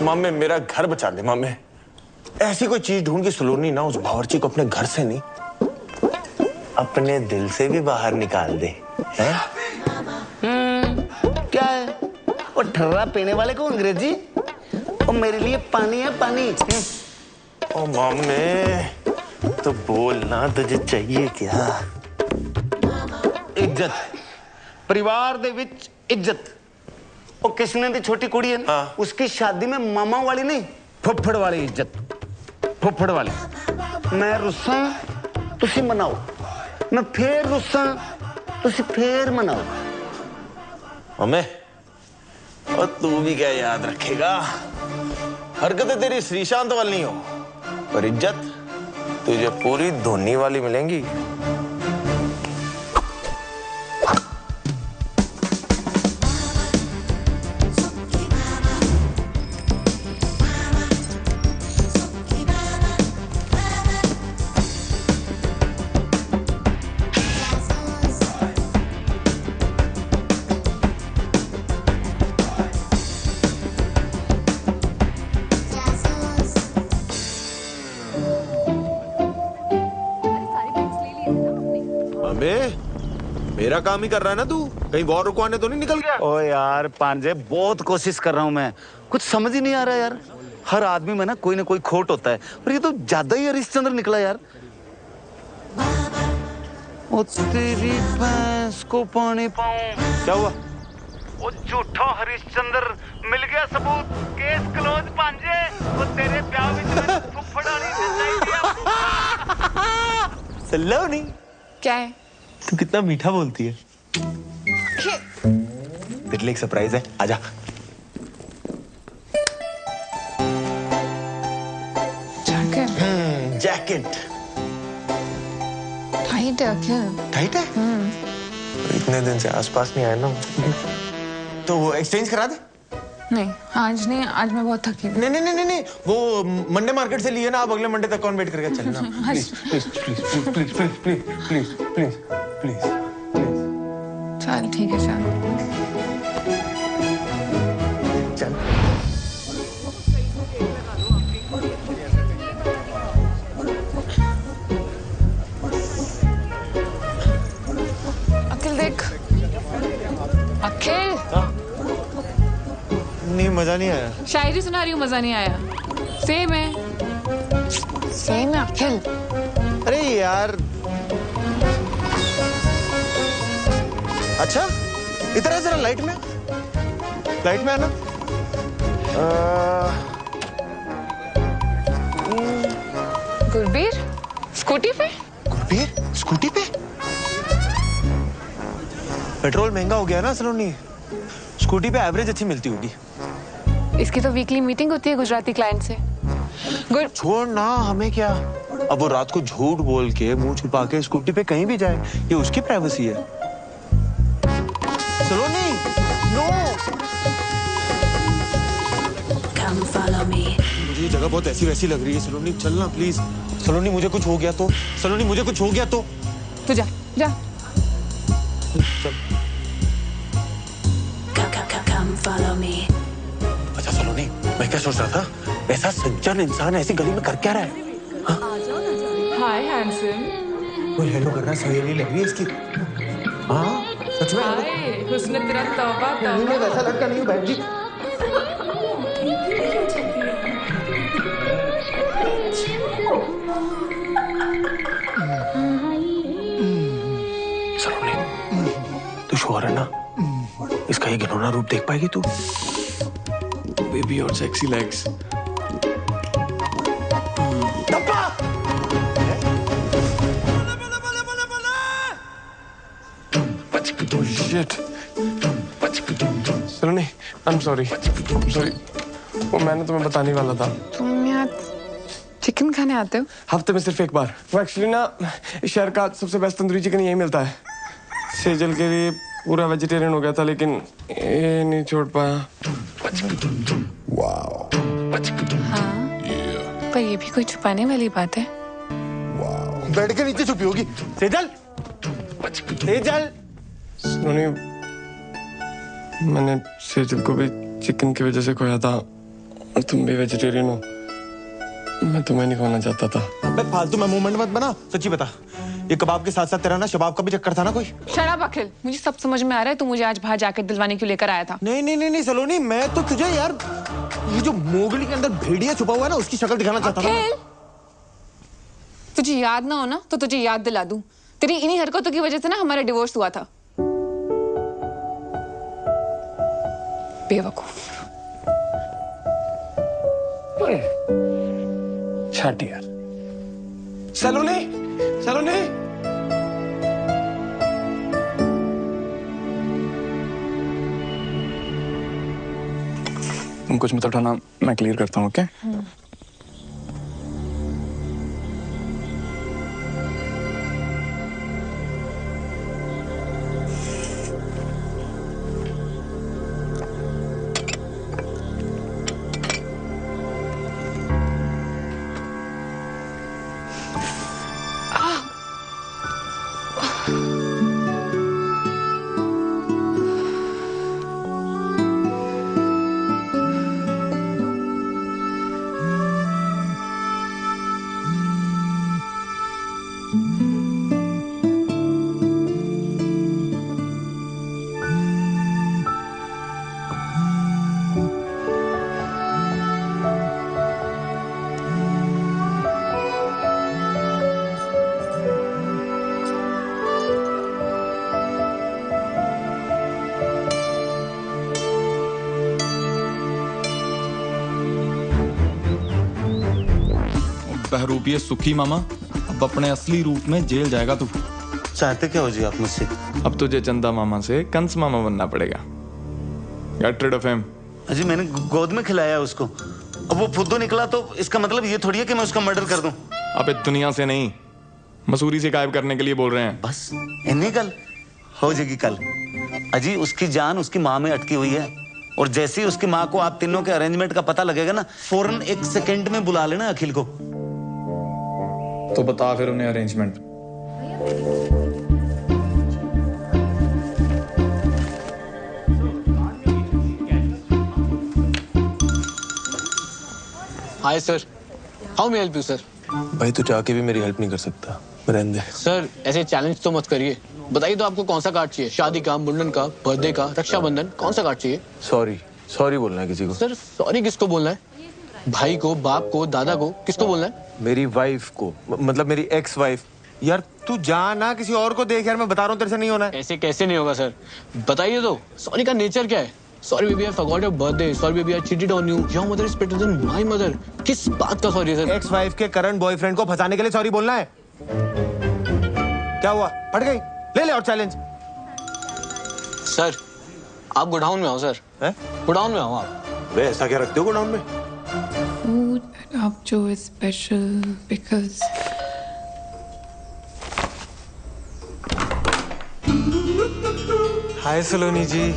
मामे मेरा घर बचा दे मामे, ऐसी कोई चीज ढूंढ के सलोनी ना उस बावर्ची को अपने घर से नहीं अपने दिल से भी बाहर निकाल दे। हैं? क्या है? और ठर्रा पीने वाले को अंग्रेजी, और मेरे लिए पानी है पानी। ओ मामे तो बोलना, तुझे चाहिए क्या? इज्जत, परिवार दे विच इज्जत। और किसने दी छोटी कुड़ी है ना, हाँ। उसकी शादी में मामा वाली नहीं, फुफड़ वाली इज्जत, फुफड़ वाली। मैं रुस्सा तुसी मनाओ, मैं फिर रुस्सा तुसी फिर मनाओ। मामे और तू भी क्या याद रखेगा, हरकतें तेरी श्रीशांत वाली नहीं हो, पर इज्जत तुझे पूरी धोनी वाली मिलेंगी। मेरा काम ही कर रहा है ना तू, कहीं वॉर रुकवाने तो नहीं निकल गया? ओ यार पांजे, बहुत कोशिश कर रहा हूं मैं, कुछ समझ ही नहीं आ रहा यार। हर आदमी में ना कोई खोट होता है, और ये तो ज्यादा ही हरिश्चंद्र निकला यार। ओ तेरी भैंस को पानी पाऊं। क्या हुआ? वो झूठा हरिश्चंद्र मिल गया सबूत, केस क्लोज पांजे। वो तेरे ब्याह में फुफड़ानी सलोनी क्या है? तू कितना मीठा बोलती है। तेरे लिए एक सरप्राइज है, आजा। जैकेट टाइट है अखिल। टाइट है? इतने दिन से आसपास नहीं आया ना, तो वो एक्सचेंज करा दे। नहीं आज नहीं, आज मैं बहुत थकी हूँ। नहीं, वो मंडे मार्केट से लिए ना, आप अगले मंडे तक कौन वेट करके चलना। Please please please please please please please please please. चल ठीक है चल। अखिल देख, अखिल। नहीं मजा नहीं आया। शायरी सुना रही हूँ, मजा नहीं आया। सेम है अखिल। अरे यार अच्छा इधर है, जरा लाइट में आना। गुरबीर स्कूटी पे? गुरबीर स्कूटी पे? पेट्रोल महंगा हो गया ना सलोनी, स्कूटी पे एवरेज अच्छी मिलती होगी। इसकी तो वीकली मीटिंग होती है गुजराती क्लाइंट से। छोड़ ना, हमें क्या। अब वो रात को झूठ बोल के मुंह छुपा के स्कूटी पे कहीं भी जाए, ये उसकी प्राइवेसी है। सलोनी नो, Come follow me. मुझे ये जगह बहुत ऐसी वैसी लग रही है। सलोनी चलना प्लीज। सलोनी मुझे कुछ हो गया तो, सलोनी मुझे कुछ हो गया तो। तू जा जा। चल। Come follow me. अच्छा सलोनी, मैं क्या सोच रहा था, ऐसा सज्जन इंसान ऐसी गली में कर क्या रहा है? हाय हैंडसम। वो हेलो कर रहा है, सहेली लग रही है इसकी। हाँ सच में। हाय हुस्न तेरा तौबा तौबा। मैं वैसा लड़का नहीं हूँ बहन जी। सलोनी तू श्योर है ना, इसका ये घिनौना रूप देख पाएगी तू? बेबी और sexy legs. Shit. Saloni, I am sorry. वो मैंने तुम्हें बताने वाला था। तुम यहाँ चिकन खाने आते हो? हफ्ते में सिर्फ एक बार। वो एक्चुअली ना शहर का सबसे बेस्ट तंदूरी चिकन यही मिलता है। सेजल के लिए पूरा वेजिटेरियन हो गया था, लेकिन ये नहीं छोड़ पाया। हाँ, पर ये भी कोई छुपाने वाली बात है। बेड के नीचे छुपी होगी। सेजल, सेजल। सलोनी, मैंने सेजल को भी चिकन की वजह से खोया था, और तुम भी वेजिटेरियन हो। मैं तुम्हें नहीं खोना चाहता था। अबे फालतू में मूवमेंट मत बना। सच्ची बता, ये कबाब के साथ साथ तेरा ना शबाब का भी चक्कर था ना कोई? शराब अखिल, मुझे सब समझ में आ रहा है। तू मुझे आज बाहर जाकर दिलवाने क्यों लेकर आया था? नहीं नहीं नहीं नहीं सलोनी, मैं तो तुझे यार ये जो मोगली के अंदर भेड़िया छुपा हुआ है ना, उसकी शक्ल दिखाना चाहता था। तुझे याद ना हो ना तो तुझे याद दिला दूं। तेरी इन्हीं हरकतों की वजह से ना हमारा डिवोर्स हुआ था। बेवकूफ। छाट यार। सलोनी, सलोनी। तुम कुछ मत उठाना, मैं क्लियर करता हूँ। ओके? बहरूपिये सुखी मामा, अब अपने असली रूप में जेल जाएगा तू। चाहते क्या हो जी आप मुझसे? अब तुझे चंदा मामा से कंस मामा बनना पड़ेगा। Get rid of him. अजी मैंने गोद में खिलाया उसको, अब वो फुद्दू निकला तो इसका मतलब ये थोड़ी है कि मैं उसका मर्डर कर दूं। अबे दुनिया से नहीं, मसूरी से गायब करने के लिए बोल रहे हैं। बस इन्हीं कल हो जाएगी कल। अजी उसकी जान उसकी माँ में अटकी हुई है, और जैसे ही उसकी माँ को आप तीनों के अरेंजमेंट का पता लगेगा ना, फौरन 1 सेकंड में बुला लेना अखिल को। तो बता फिर उन्हें arrangement. Hi sir, how may help you sir? भाई तू चाह के भी मेरी हेल्प नहीं कर सकता, रहने दे। सर ऐसे चैलेंज तो मत करिए। बताइए तो आपको कौन सा कार्ड चाहिए? शादी का, मुंडन का, बर्थडे का, रक्षाबंधन, कौन सा कार्ड चाहिए? सॉरी, सॉरी बोलना है किसी को। सर सॉरी किसको बोलना है? भाई को, बाप को, दादा को, किसको बोलना है? मेरी वाइफ को, मतलब मेरी एक्स वाइफ यार तू जा ना, किसी और को देख यार, मैं बता रहा हूँ तेरे से नहीं होना है। ऐसे कैसे नहीं होगा सर? बताइए तो, सॉरी का नेचर क्या है? Sorry baby I forgot your birthday, sorry baby I cheated on you, your mother is better than my mother. किस बात का सॉरी सर? एक्स वाइफ के करंट बॉयफ्रेंड को फंसाने के लिए सॉरी बोलना है? क्या हुआ, फट गई? ले ले और चैलेंज। सर आप गोडाउन में आओ सर। हैं? गोडाउन में आओ आप। वे ऐसा क्या रखते हो गोडाउन में? Food आप जो is special because हाय सलोनी जी,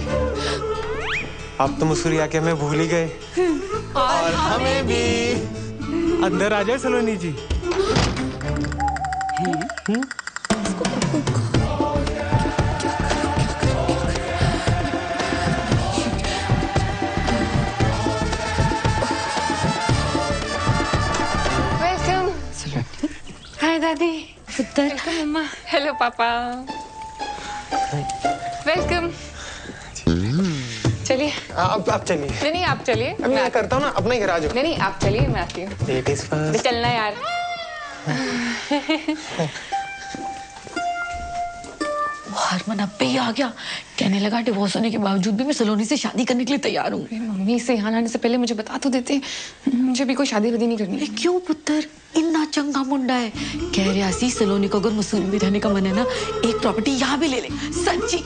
आप तो मसूरिया के हमें भूल ही गए। और हमें भी। अंदर आ जाए सलोनी जी। वेलकम। हाय दादी। पुत्र। वेलकम मम्मा। हेलो पापा। वेलकम। चलिए। आप चलिए। नहीं आप चलिए। मैं करता हूँ ना, अपना ही घर आ जाओ। नहीं आप चलिए, मैं आती हूँ। Ladies first. चलना यार। हरमन अब भी आ गया, कहने लगा डिवोर्स होने के बावजूद भी मैं सलोनी से शादी करने के लिए तैयार हूँ। मम्मी से यहाँ आने से पहले मुझे बता तो देते, मुझे भी कोई शादी वादी नहीं करनी। क्यों पुत्र, इतना चंगा मुंडा है। कह रहा सी सलोनी को अगर मसूरी में रहने का मन है ना, एक प्रॉपर्टी यहाँ भी ले ले। सच्ची।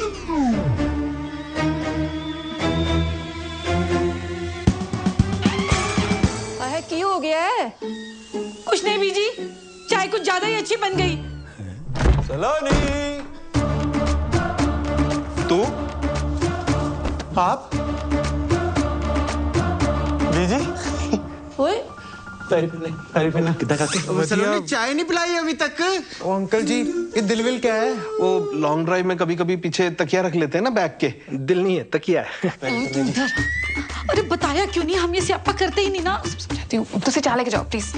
क्यों हो गया है? कुछ नहीं बीजी, चाय कुछ ज्यादा ही अच्छी बन गई। सलोनी, तू? आप? बीजी? ओए, सलोनी चाय नहीं पिलाई अभी तक? ओ अंकल जी, ये दिलविल क्या है? वो लॉन्ग ड्राइव में कभी कभी पीछे तकिया रख लेते हैं ना बैग के, दिल नहीं है तकिया है। अरे बताया क्यों नहीं, हम ये स्यापा करते ही नहीं ना। समझाती हूँ, तो से चाय लेके जाओ प्लीज।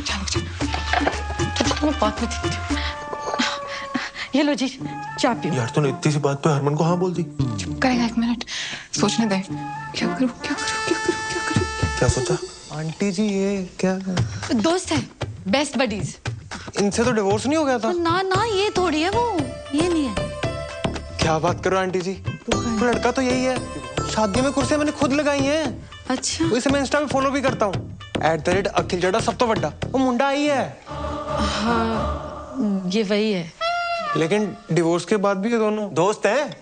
बात में देखती हूँ। ये लो जी, चाय पियो। यार तूने इतनी सी बात पे हरमन को हाँ बोल दी। चुप करेगा एक मिनट, सोचने दे। क्या करूँ क्या करूँ क्या करूँ क्या करूँ? क्या सोचा? आंटी जी ये क्या? दोस्त है, बेस्ट बडीज। इनसे तो डिवोर्स नहीं हो गया था? ना ना, ये थोड़ी है, वो ये नहीं है। क्या बात करो आंटी जी, वो लड़का तो यही है, शादी में कुर्सियां मैंने खुद लगाई हैं। अच्छा। इसे मैं इंस्टा पे फॉलो भी करता हूँ, @अखिल जड़ा सब तो बड़ा, वो मुंडा आई है। हाँ, ये वही है। लेकिन डिवोर्स के बाद भी ये दोनों दोस्त हैं?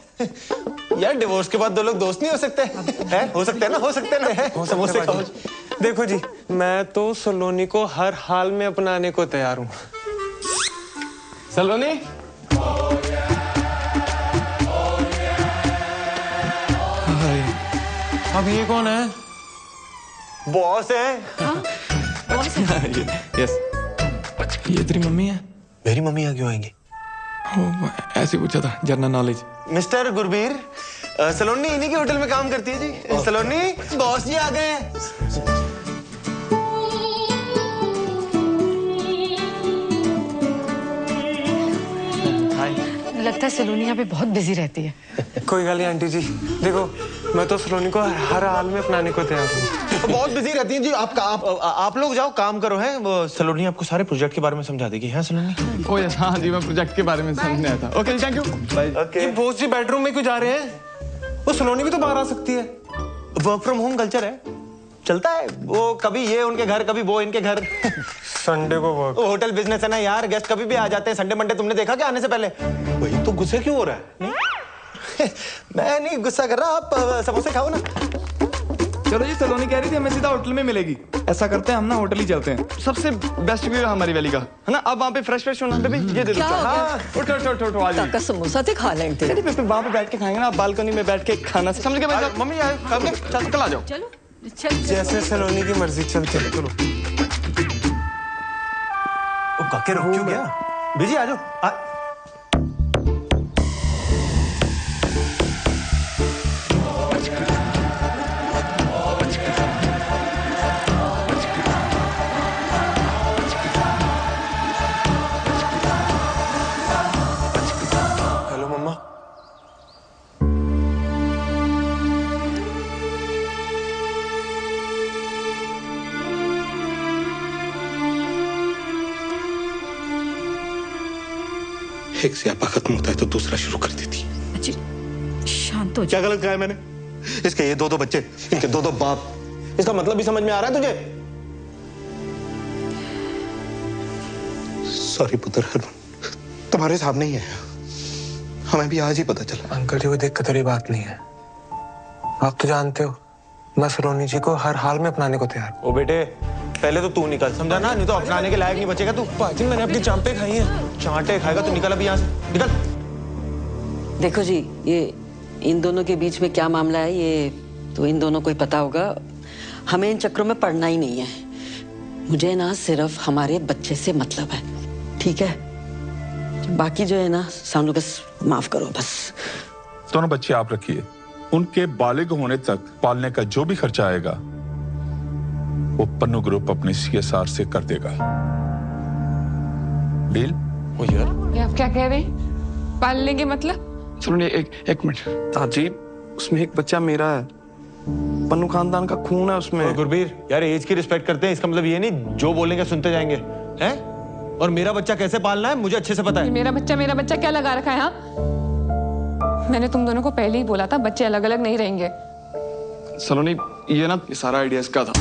यार डिवोर्स के बाद दो लोग दोस्त नहीं हो सकते हैं? हो सकते हैं ना, हो सकते हैं ना। समोसे खाओ। देखो जी, मैं तो सलोनी को हर हाल में अपनाने को तैयार हूँ। सलोनी, अब ये कौन है? बॉस है। यस, ये तेरी मम्मी है? मेरी मम्मी यहाँ क्यों आएंगी? ऐसे पूछा था, जनरल नॉलेज। मिस्टर गुरबीर, सलोनी इन्हीं के होटल में काम करती है जी। सलोनी, बॉस जी आ गए हैं। लगता है सलोनी यहाँ पे बहुत बिजी रहती है। कोई गल नहीं आंटी जी, देखो मैं तो सलोनी को हर हाल में अपनाने को तैयार हूँ। बहुत बिजी रहती हैं जी। आप लोग जाओ काम करो। हैं वो सलोनी आपको सारे प्रोजेक्ट के बारे में समझा देगी। है सलोनी? ओ यस, हाँ जी, मैं प्रोजेक्ट के बारे में समझने आया था। Okay thank you. ये बॉस जी बेडरूम में क्यों जा रहे हैं? वो सलोनी भी तो बाहर आ सकती है। वर्क फ्रॉम होम कल्चर है, चलता है। वो कभी ये उनके घर, कभी वो इनके घर। संडे को वर्क। होटल बिजनेस है ना यार, गेस्ट कभी भी आ जाते हैं। संडे मंडे तुमने देखा क्या आने से पहले? वही तो गुस्से क्यों हो रहा है? मैं नहीं गुस्सा कर रहा, आप समोसे खाओ ना। चलो जी, सलोनी कह रही थी हमें सीधा होटल में मिलेगी। ऐसा करते हैं हम ना, होटल ही चलते हैं। सबसे बेस्ट व्यू है हमारी वैली का, है ना? अब वहाँ पे फ्रेश होना बेबी, ये दे दो। हाँ, उठो आ जाइए। समोसा तो खा लेंगे। अरे वहाँ पे बैठ के खाएंगे ना, बालकनी में बैठ के खाना। समझ गए भाई? मम्मी कल आ जाओ। चलो जैसे सलोनी की मर्जी, चलो। काके रुक क्यों गया? बिजी आ जाओ। हेलो मम्मा। एक स्यापा खत्म होता है तो दूसरा शुरू कर देती। शांत हो क्या गलत कहा है मैंने? इसके ये दो बच्चे, इनके दो बाप, इसका मतलब भी समझ में आ रहा है तुझे? सॉरी पुत्र हरमन, तुम्हारे सामने ही है, हमें भी आज ही पता चला। अंकल जी को देख कर बात नहीं है, आप तो जानते हो मैं सलोनी जी को हर हाल में अपनाने को तैयार। ओ बेटे, पहले तो तू निकल, समझा ना? नहीं तो अपनाने के लायक नहीं बचेगा तू। पाजी मैंने अपनी चांपे खाई हैं। चांटे खाएगा तो निकल अभी यहाँ से, निकल। देखो जी, ये इन दोनों के बीच में क्या मामला है ये तो इन दोनों को ही पता होगा। हमें इन चक्रों में पड़ना ही नहीं है। मुझे ना सिर्फ हमारे बच्चे से मतलब है, ठीक है? बाकी जो है ना सानू बस माफ करो बस। दोनों बच्चे आप रखिए, उनके बालिग होने तक पालने का जो भी खर्चा आएगा वो पन्नू ग्रुप अपने CSR से कर देगा। डील? ओ यार, ये आप क्या कह रहे हैं? पालने के मतलब? सुनो एक मिनट ताजी, उसमें एक बच्चा मेरा है, पन्नू खानदान का खून है उसमें। गुरबीर यार, एज की रिस्पेक्ट करते हैं, इसका मतलब ये नहीं जो बोलेंगे सुनते जाएंगे, हैं? और मेरा बच्चा कैसे पालना है मुझे अच्छे से पता है। मेरा बच्चा क्या लगा रखा है? हाँ, मैंने तुम दोनों को पहले ही बोला था बच्चे अलग अलग नहीं रहेंगे। सलोनी, ये ना सारा आइडिया इसका था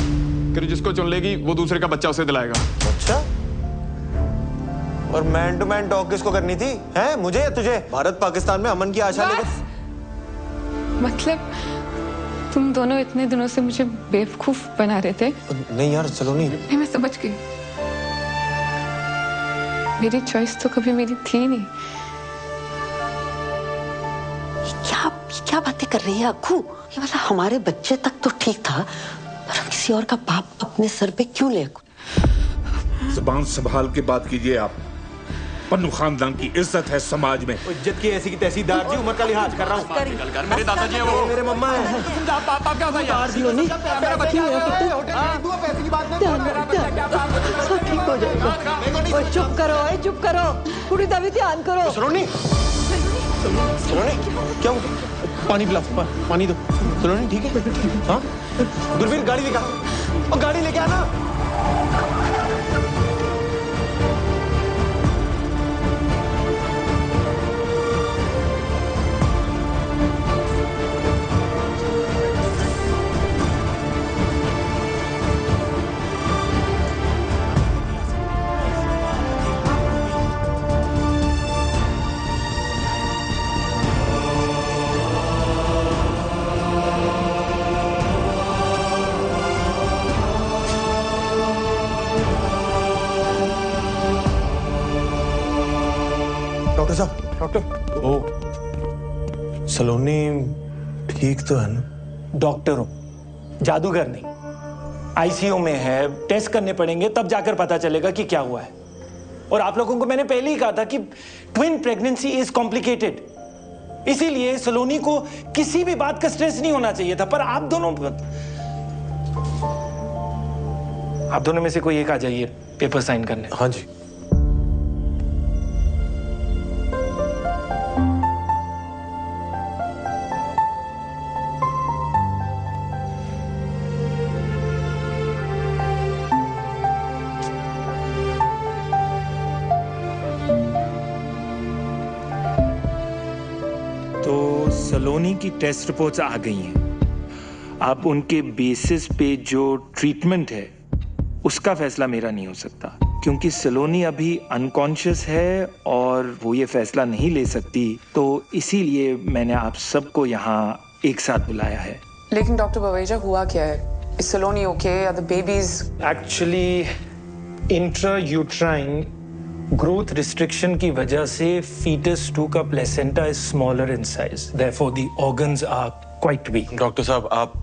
कि जिसको चुन लेगी वो दूसरे का बच्चा उसे दिलाएगा। अच्छा, और मैन टू मैन टॉक किसको करनी थी, हैं? मुझे या तुझे? भारत पाकिस्तान में अमन की आशा लेकर। मतलब तुम दोनों इतने दिनों से मुझे बेवकूफ बना रहे थे। नहीं यार सलोनी, नहीं, मैं समझ गई, मेरी चॉइस तो कभी मेरी थी नहीं। क्या बातें कर रही है अक्कू? ये मतलब हमारे बच्चे तक तो ठीक था, पर हम किसी और का बाप अपने सर पे क्यों ले? जुबान संभाल के बात कीजिए आप। पन्नू खानदान की इज्जत है समाज में। इज्जत की ऐसी की तैसी दारजी उम्र का लिहाज कर रहा हूँ। मेरे दादाजी हैं वो, मेरे मम्मा हैं। पापा क्या भाई? मेरा बच्चा सब ठीक हो जाएगा। ओए चुप करो, ओए चुप करो, पूरी दबी ध्यान करो। सलोनी, क्या हुआ? पानी पिला, पानी दो। सलोनी ठीक है? हाँ, गुरबीर गाड़ी लेकर आ, और गाड़ी लेके आना। डॉक्टर साहब, डॉक्टर। ओ, सलोनी ठीक तो है ना? डॉक्टर हूं, जादूगर नहीं। ICU में है, टेस्ट करने पड़ेंगे तब जाकर पता चलेगा कि क्या हुआ है। और आप लोगों को मैंने पहले ही कहा था कि ट्विन प्रेगनेंसी इज कॉम्प्लिकेटेड, इसीलिए सलोनी को किसी भी बात का स्ट्रेस नहीं होना चाहिए था। पर आप दोनों में से कोई एक आ जाइए पेपर साइन करने। हाँ जी। तो सलोनी की टेस्ट रिपोर्ट्स आ गई हैं। अब उनके बेसिस पे जो ट्रीटमेंट है उसका फैसला मेरा नहीं हो सकता, क्योंकि सलोनी अभी अनकॉन्शियस है और वो ये फैसला नहीं ले सकती। तो इसीलिए मैंने आप सबको यहाँ एक साथ बुलाया है। लेकिन डॉक्टर बवेजा, हुआ क्या है? Is Saloni okay? Are the babies? Actually intrauterine growth restriction की वजह से fetus 2 का placenta is smaller in size, therefore the organs are quite weak. Doctor साहब, आप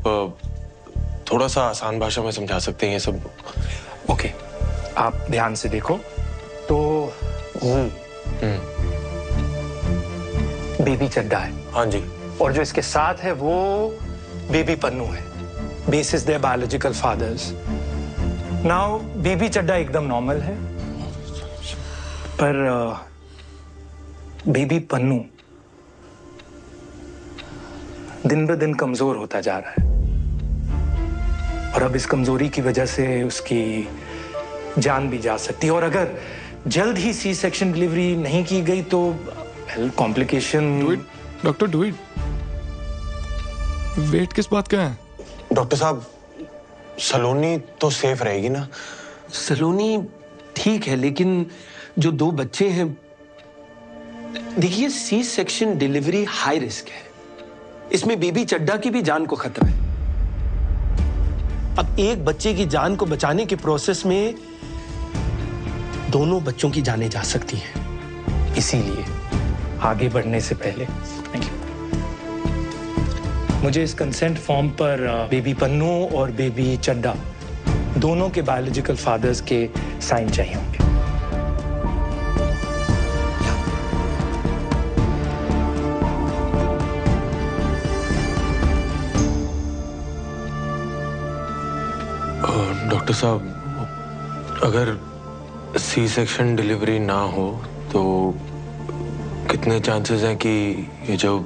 थोड़ा सा आसान भाषा में समझा सकते हैं ये सब? ओके, आप ध्यान से देखो तो बेबी चड्डा है। हाँ जी। और जो इसके साथ है वो बेबी पन्नू है, basis their biological fathers. Now baby Chadha एकदम नॉर्मल है, पर बेबी पन्नू दिन ब दिन कमजोर होता जा रहा है। और अब इस कमजोरी की वजह से उसकी जान भी जा सकती है। और अगर जल्द ही सी सेक्शन डिलीवरी नहीं की गई तो complication. Doctor do it. Wait किस बात का है? डॉक्टर साहब, सलोनी तो सेफ रहेगी ना? सलोनी ठीक है, लेकिन जो 2 बच्चे हैं, देखिए C section delivery high risk है। इसमें बेबी चड्डा की भी जान को खतरा है। अब एक बच्चे की जान को बचाने के प्रोसेस में दोनों बच्चों की जानें जा सकती हैं। इसीलिए आगे बढ़ने से पहले मुझे इस कंसेंट फॉर्म पर बेबी पन्नू और बेबी चड्डा दोनों के बायोलॉजिकल फादर्स के साइन चाहिए होंगे। डॉक्टर साहब, अगर सी सेक्शन डिलीवरी ना हो तो कितने चांसेस हैं कि ये जो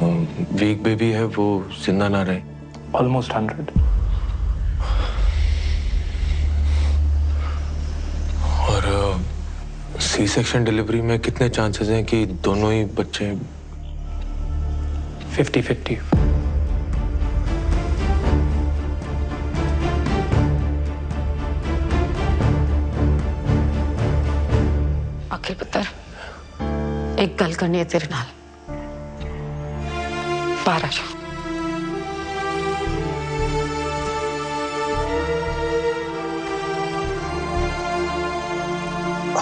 वीक बेबी है वो जिंदा ना रहे? ऑलमोस्ट 100। और सी सेक्शन डिलीवरी में कितने चांसेस हैं कि दोनों ही बच्चे? 50-50। अखिल पुत्र, एक गल करनी है तेरे नाल। बाहर आ जाओ।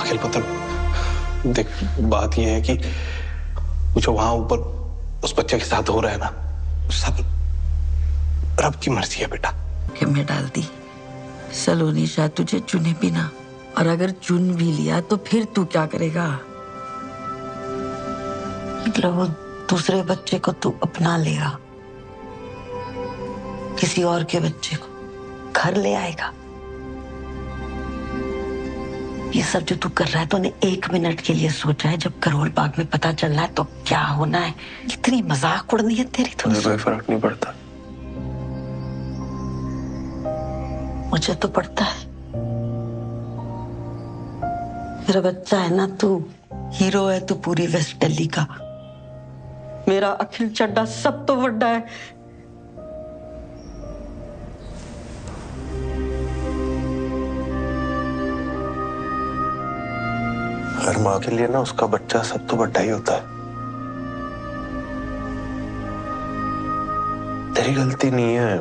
अखिल पुत्र, देख बात यह है कि जो वहां ऊपर उस बच्चे के साथ हो रहा है ना, सब रब की मर्जी है बेटा। कि मैं डाल दी, सलोनी शायद तुझे चुने भी ना, और अगर चुन भी लिया तो फिर तू क्या करेगा? मतलब वो दूसरे बच्चे को तू अपना लेगा, किसी और के बच्चे को घर ले आएगा। ये सब जो तू कर रहा है तूने 1 मिनट के लिए सोचा है? जब करोल बाग में पता चल रहा है तो क्या होना है? कितनी मजाक उड़नी है तेरी। मुझे कोई फर्क नहीं पड़ता। मुझे तो पड़ता है। मेरा बच्चा है ना तू, हीरो है तू पूरी वेस्ट दिल्ली का। मेरा अखिल चड्डा सब तो बड़ा है। हर माँ के लिए ना उसका बच्चा सब तो बड़ा ही होता है। तेरी गलती नहीं है,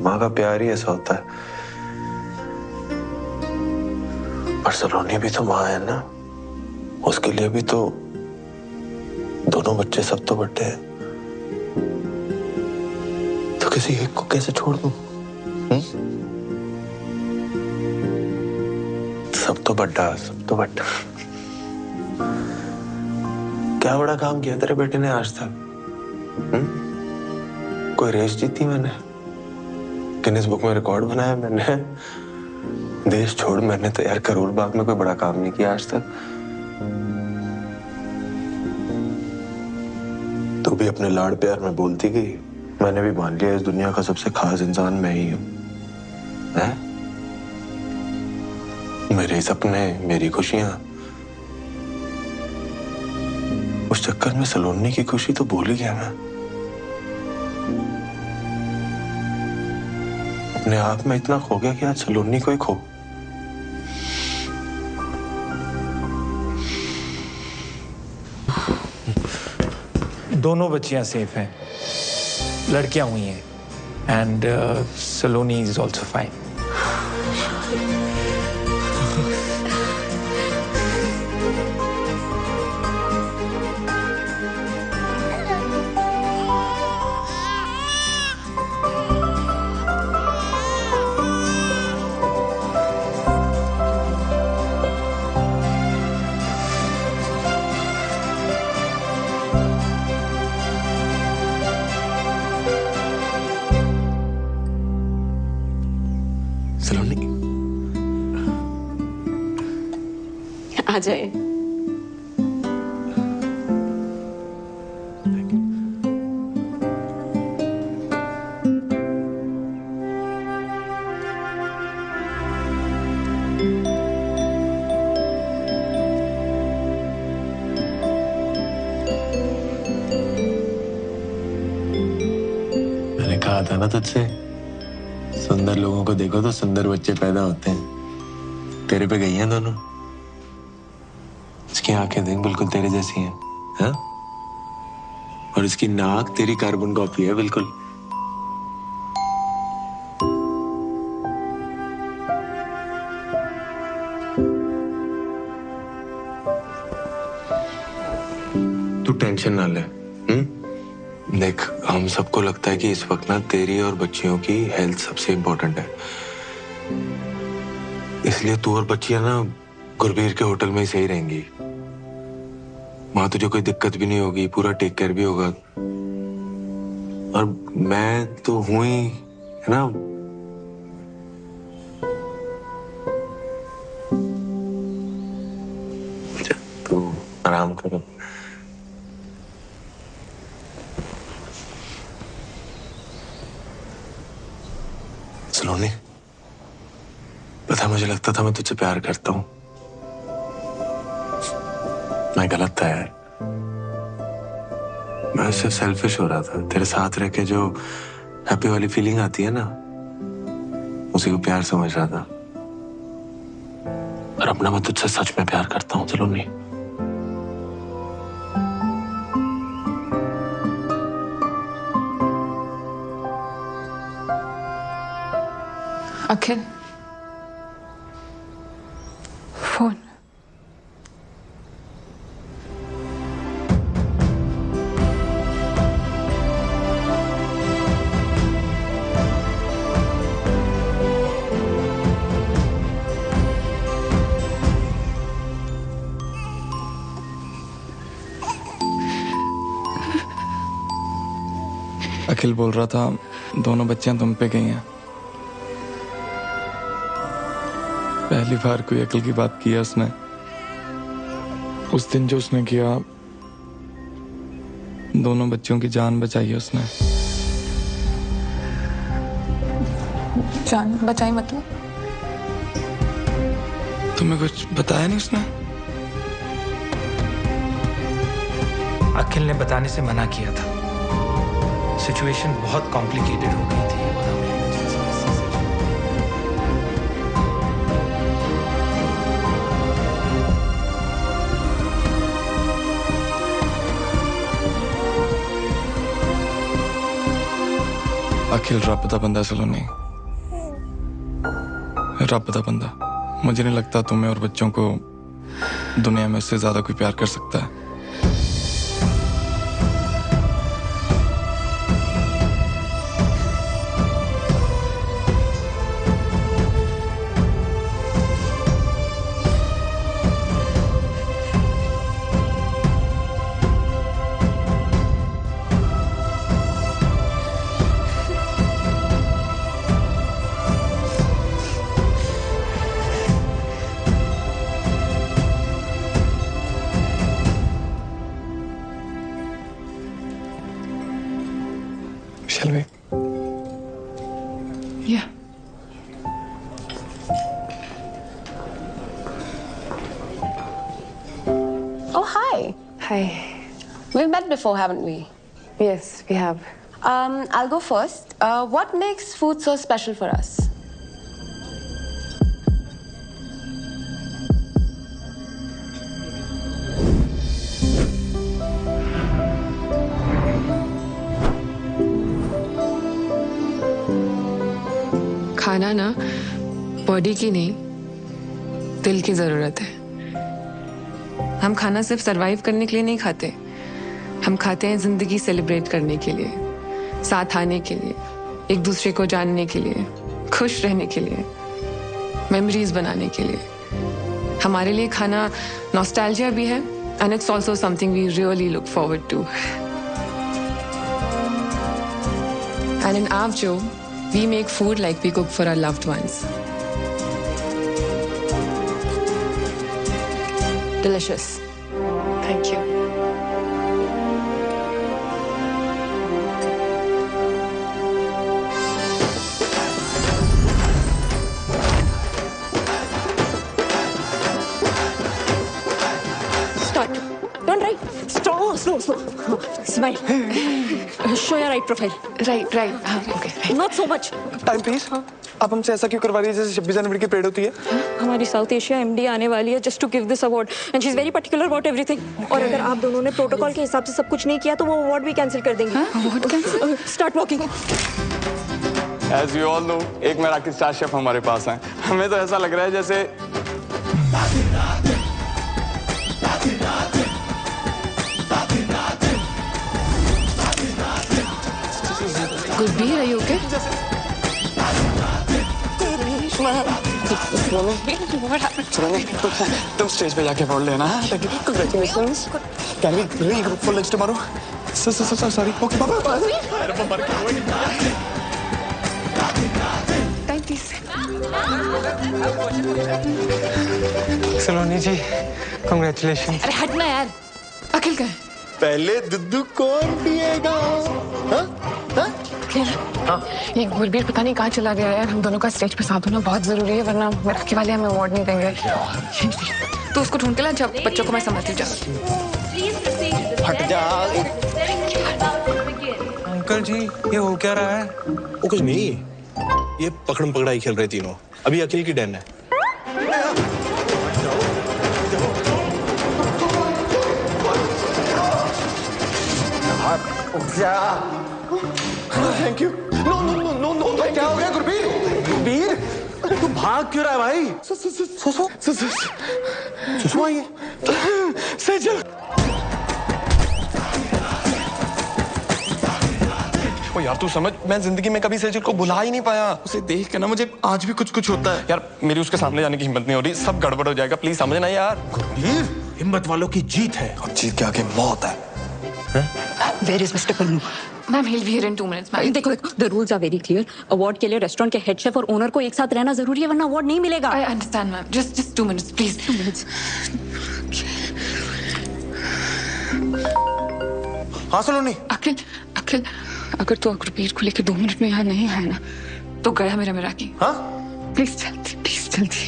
माँ का प्यार ही ऐसा होता है। पर सलोनी भी तो माँ है ना, उसके लिए भी तो दोनों बच्चे सब तो बड़े हैं। तो किसी एक को कैसे छोड़ दूं? सब तो बड़ा, सब तो बड़ा। क्या बड़ा काम किया तेरे बेटे ने आज तक? कोई रेस जीती मैंने, गिनीज बुक में रिकॉर्ड बनाया मैंने। देश छोड़, मैंने तो यार करोल बाग में कोई बड़ा काम नहीं किया आज तक। तू भी अपने लाड़ प्यार में बोलती गई, मैंने भी मान लिया इस दुनिया का सबसे खास इंसान मैं ही हूं। मेरे सपने, मेरी खुशियां, उस चक्कर में सलोनी की खुशी तो भूल ही गया मैं। अपने आप में इतना खो गया कि आज सलोनी को ही खो। दोनों बच्चियां सेफ हैं, लड़कियां हुई हैं, and Saloni is also fine. Saloni, आ जाए। था ना तुझसे, सुंदर लोगों को देखो तो सुंदर बच्चे पैदा होते हैं। तेरे पे गई हैं दोनों। इसकी आंखें देख, बिल्कुल तेरे जैसी हैं, हाँ? और इसकी नाक तेरी कार्बन कॉपी है बिल्कुल। तू टेंशन ना ले। देख, हम सबको लगता है कि इस वक्त ना तेरी और बच्चियों की हेल्थ सबसे इम्पोर्टेंट है, इसलिए तू और बच्चियां ना गुरबीर के होटल में ही सही रहेंगी। वहां तुझे कोई दिक्कत भी नहीं होगी, पूरा टेक केयर भी होगा। और मैं तो हूं ही, है ना। तू आराम करो। सलोनी, पता, मुझे लगता था मैं तुझसे प्यार करता हूं। मैं गलत था यार। मैं उससे सेल्फिश हो रहा था। तेरे साथ रह के जो हैप्पी वाली फीलिंग आती है ना, उसी को प्यार समझ रहा था। और अपना मैं तुझसे सच में प्यार करता हूं सलोनी। अखिल, फोन। अखिल बोल रहा था दोनों बच्चियां तुम पे गई हैं। पहली बार कोई अकल की बात की है उसने। उस दिन जो उसने किया, दोनों बच्चों की जान बचाई है उसने। जान बचाई मतलब? तुम्हें कुछ बताया नहीं उसने? अखिल ने बताने से मना किया था। सिचुएशन बहुत कॉम्प्लिकेटेड हो गई थी। अखिल रब दा बंदा सलोनी, रब दा बंदा। मुझे नहीं लगता तुम्हें और बच्चों को दुनिया में उससे ज्यादा कोई प्यार कर सकता है। Shall we? Yeah. Oh, hi. Hi. We've met before, haven't we? Yes, we have. I'll go first. What makes food so special for us? खाना ना बॉडी की नहीं, दिल की जरूरत है। हम खाना सिर्फ सरवाइव करने के लिए नहीं खाते, हम खाते हैं जिंदगी सेलिब्रेट करने के लिए, साथ आने के लिए, एक दूसरे को जानने के लिए, खुश रहने के लिए, मेमोरीज बनाने के लिए। हमारे लिए खाना नॉस्टैल्जिया भी है, and it's also something we really look forward to. And in आवजो we make food like we cook for our loved ones. Delicious. Thank you. Start. Don't write. Slow. Smile. Show your right profile. Right right, हाँ okay. Not so much. Time please. आप हमसे ऐसा क्यों करवा रही है जैसे 26 जनवरी की परेड होती है? हमारी साउथ एशिया एमडी आने वाली है just to give this award and she is very particular about everything. और अगर आप दोनों ने प्रोटोकॉल के हिसाब से सब कुछ नहीं किया तो वो अवार्ड भी कैंसिल कर देंगे। Award cancel? Start walking. As you all know, एक मराठी स्टार शेफ हमारे पास हैं। हमें तो ऐसा लग रहा है जैसे गुरबीर, are you okay? तुम स्टेज पे जाके बोल लेना। Congratulations. Can we regroup for lunch tomorrow? Sorry. Okay, bye. Saloni ji, congratulations. अरे हटना यार, अखिल का है। पहले दुद्धू कौन पिएगा? ये गुरबीर पता नहीं कहाँ चला गया यार। हम दोनों का स्टेज पे साथ होना बहुत जरूरी है, वरना मराठी वाले हमें अवार्ड नहीं देंगे। तो उसको ढूंढ के ला, जब बच्चों को मैं समझती जा। हट जा। अंकल जी, ये हो क्या रहा है? वो कुछ नहीं, ये पकड़म पकड़ाई खेल रहे तीनों। अभी अखिल की टर्न है। Thank you. नो क्या हो गया गुरबीर? गुरबीर तू भाग क्यों रहा है भाई? सुषमा ये सेजल। ओ यार तू समझ, मैं जिंदगी में कभी सेजल को बुला ही नहीं पाया। उसे देख के ना मुझे आज भी कुछ होता है यार। मेरी उसके सामने जाने की हिम्मत नहीं हो रही। सब गड़बड़ हो जाएगा, प्लीज समझना यार। गुरबीर, हिम्मत वालों की जीत है और जीत के आगे मौत है। Where is Mr. Pannu? Ma'am, he'll be here in 2 minutes. Ma'am देखो, the rules are very clear. Award के लिए रेस्टोरेंट के हेड शेफ और ओनर को एक साथ रहना जरूरी है, वरना अवार्ड नहीं मिलेगा। I understand, ma'am. Just 2 minutes, please. 2 minutes. हाँ सलोनी। अखिल, अगर तू गुरबीर को लेकर 2 मिनट में यहाँ नहीं है ना, तो गया मेरा मिराकी। हाँ? प्लीज जल्दी।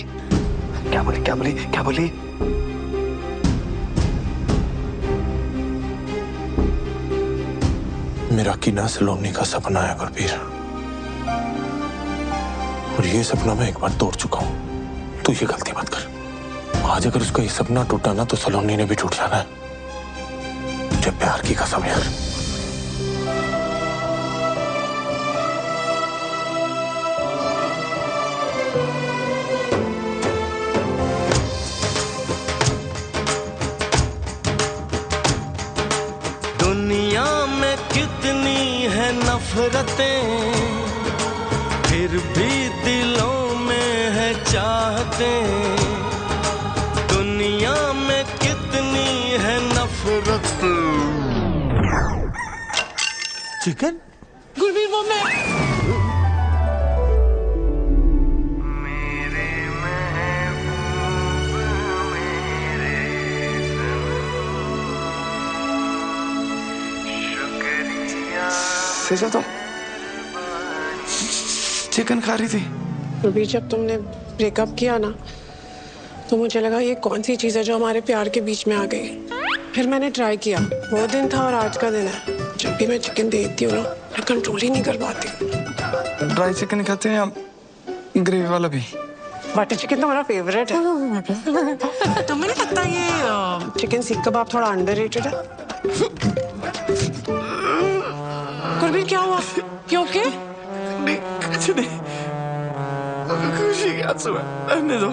क्या बोली? मेरा कीना सलोनी का सपना है गुरबीर, और ये सपना मैं एक बार तोड़ चुका हूं। तू ये गलती मत कर। आज अगर उसका ये सपना टूटा ना तो सलोनी ने भी टूट जाना है। मुझे प्यार की कसम यार। दुनिया में कितनी है नफरतें, फिर भी दिलों में है चाहतें। दुनिया में कितनी है नफरतें। चिकन? गुरबीर वो मैं। सेजल तो चिकन खा रही थी। गुरबीर, जब तुमने ब्रेकअप किया ना तो मुझे लगा ये कौन सी चीज़ है जो हमारे प्यार के बीच में आ गई। फिर मैंने ट्राई किया, वो दिन था और आज का दिन है। जब भी मैं चिकन देखती हूँ ना, मैं कंट्रोल ही नहीं कर पाती। ड्राई चिकन खाते हैं आप? ग्रेवी वाला भी? बटर चिकन तो मेरा फेवरेट है। तुम्हें नहीं लगता ये चिकन सीख कबाब थोड़ा अंडररेटेड है? गुरबीर क्या हुआ? क्यों के? कुछ नहीं, खुशी के आंसू है, रहने दो।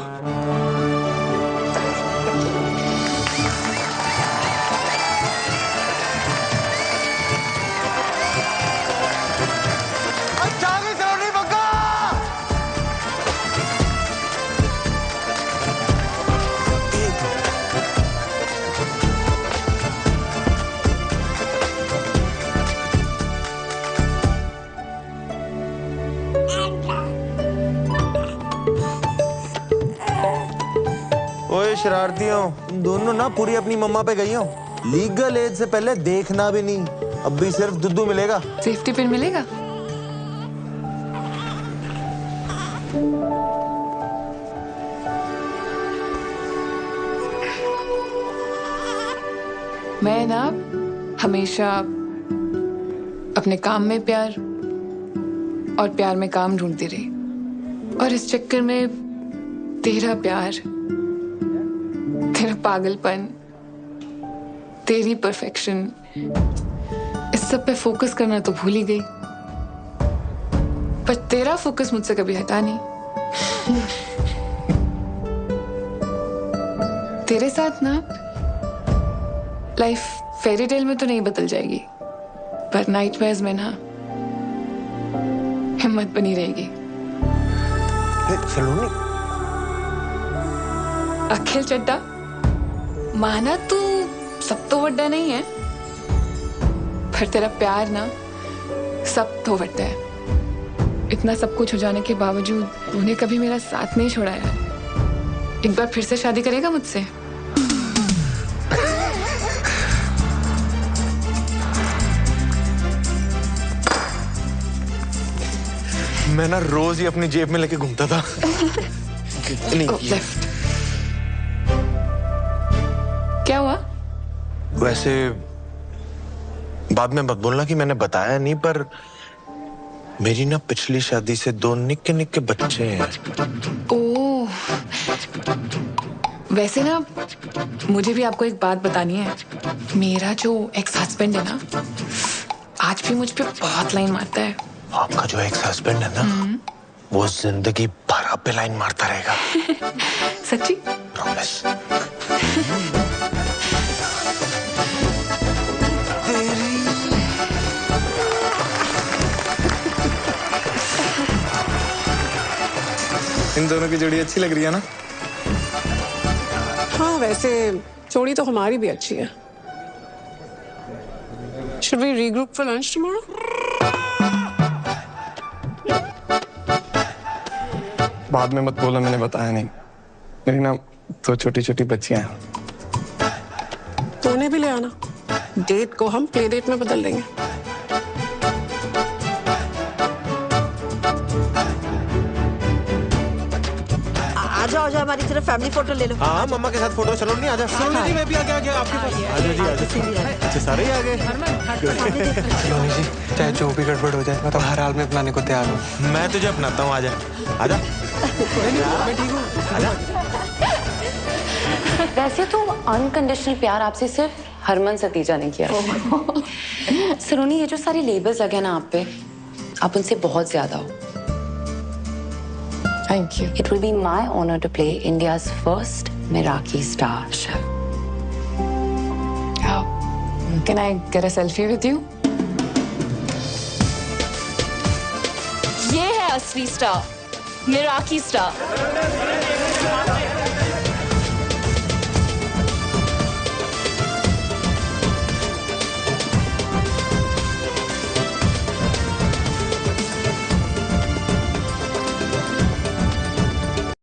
ओए शरारतियों, तुम दोनों ना पूरी अपनी मम्मा पे गई हो। लीगल एज से पहले देखना भी नहीं। अब भी सिर्फ दुद्धू मिलेगा। सेफ्टी पिन मिलेगा? मैं ना हमेशा अपने काम में प्यार और प्यार में काम ढूंढती रही, और इस चक्कर में तेरा प्यार, तेरा पागलपन, तेरी परफेक्शन, इस सब पे फोकस करना तो भूल ही गई। पर तेरा फोकस मुझसे कभी हटा नहीं। तेरे साथ ना लाइफ फेरी टेल में तो नहीं बदल जाएगी, पर नाइटमेयर्स में ना हिम्मत बनी रहेगी। सलोनी, अखिल चड्डा, माना तू सब तो वड्डा नहीं है, पर तेरा प्यार ना सब तो वड्डा है। इतना सब कुछ हो जाने के बावजूद उन्हें कभी मेरा साथ नहीं छोड़ा यार। एक बार फिर से शादी करेगा मुझसे? मैं ना रोज ही अपनी जेब में लेके घूमता था। क्या हुआ? वैसे बाद में मत बोलना कि मैंने बताया नहीं, पर मेरी ना पिछली शादी से 2 निक्के निक्के बच्चे हैं। ओह, वैसे ना मुझे भी आपको एक बात बतानी है। मेरा जो एक्स हस्बैंड है ना, आज भी मुझ पे बहुत लाइन मारता है। आपका जो एक्स हस्बैंड है ना, वो जिंदगी भर आप पे लाइन मारता रहेगा। सच्ची? प्रॉमिस। इन दोनों की जोड़ी अच्छी लग रही है ना? हाँ, वैसे जोड़ी तो हमारी भी अच्छी है। Should we regroup for lunch tomorrow? बाद में मत बोला, मैंने बताया नहीं। मेरी ना 2 छोटी छोटी बच्चियां हैं। तो उन्हें भी ले आना। डेट को हम प्ले डेट में बदल देंगे। आ जाओ हमारी तरफ फैमिली फोटो ले लो। हाँ, मम्मा के साथ फोटो। चलो नहीं, आजा। सलोनी जी, मैं भी आ गया आपके पास। आजा जी, आजा। अच्छा, सारे ही आ गए। सलोनी जी, चाहे जो भी गड़बड़ हो जाए, मैं तो हर हाल में अपनाने को तैयार हूँ। मैं तुझे अपनाता हूँ, आजा आजा। मैं ठीक हूँ, आजा। वैसे तो अनकंडीशनल प्यार आपसे सिर्फ हरमन सतीजा ने किया। सलोनी, ये जो सारे लेबल्स लगे ना आप पे, आप उनसे बहुत ज्यादा हो। Thank you. It will be my honor to play India's first Meraki star show. Can I get a selfie with you? ये है असली स्टार, मेराकी स्टार।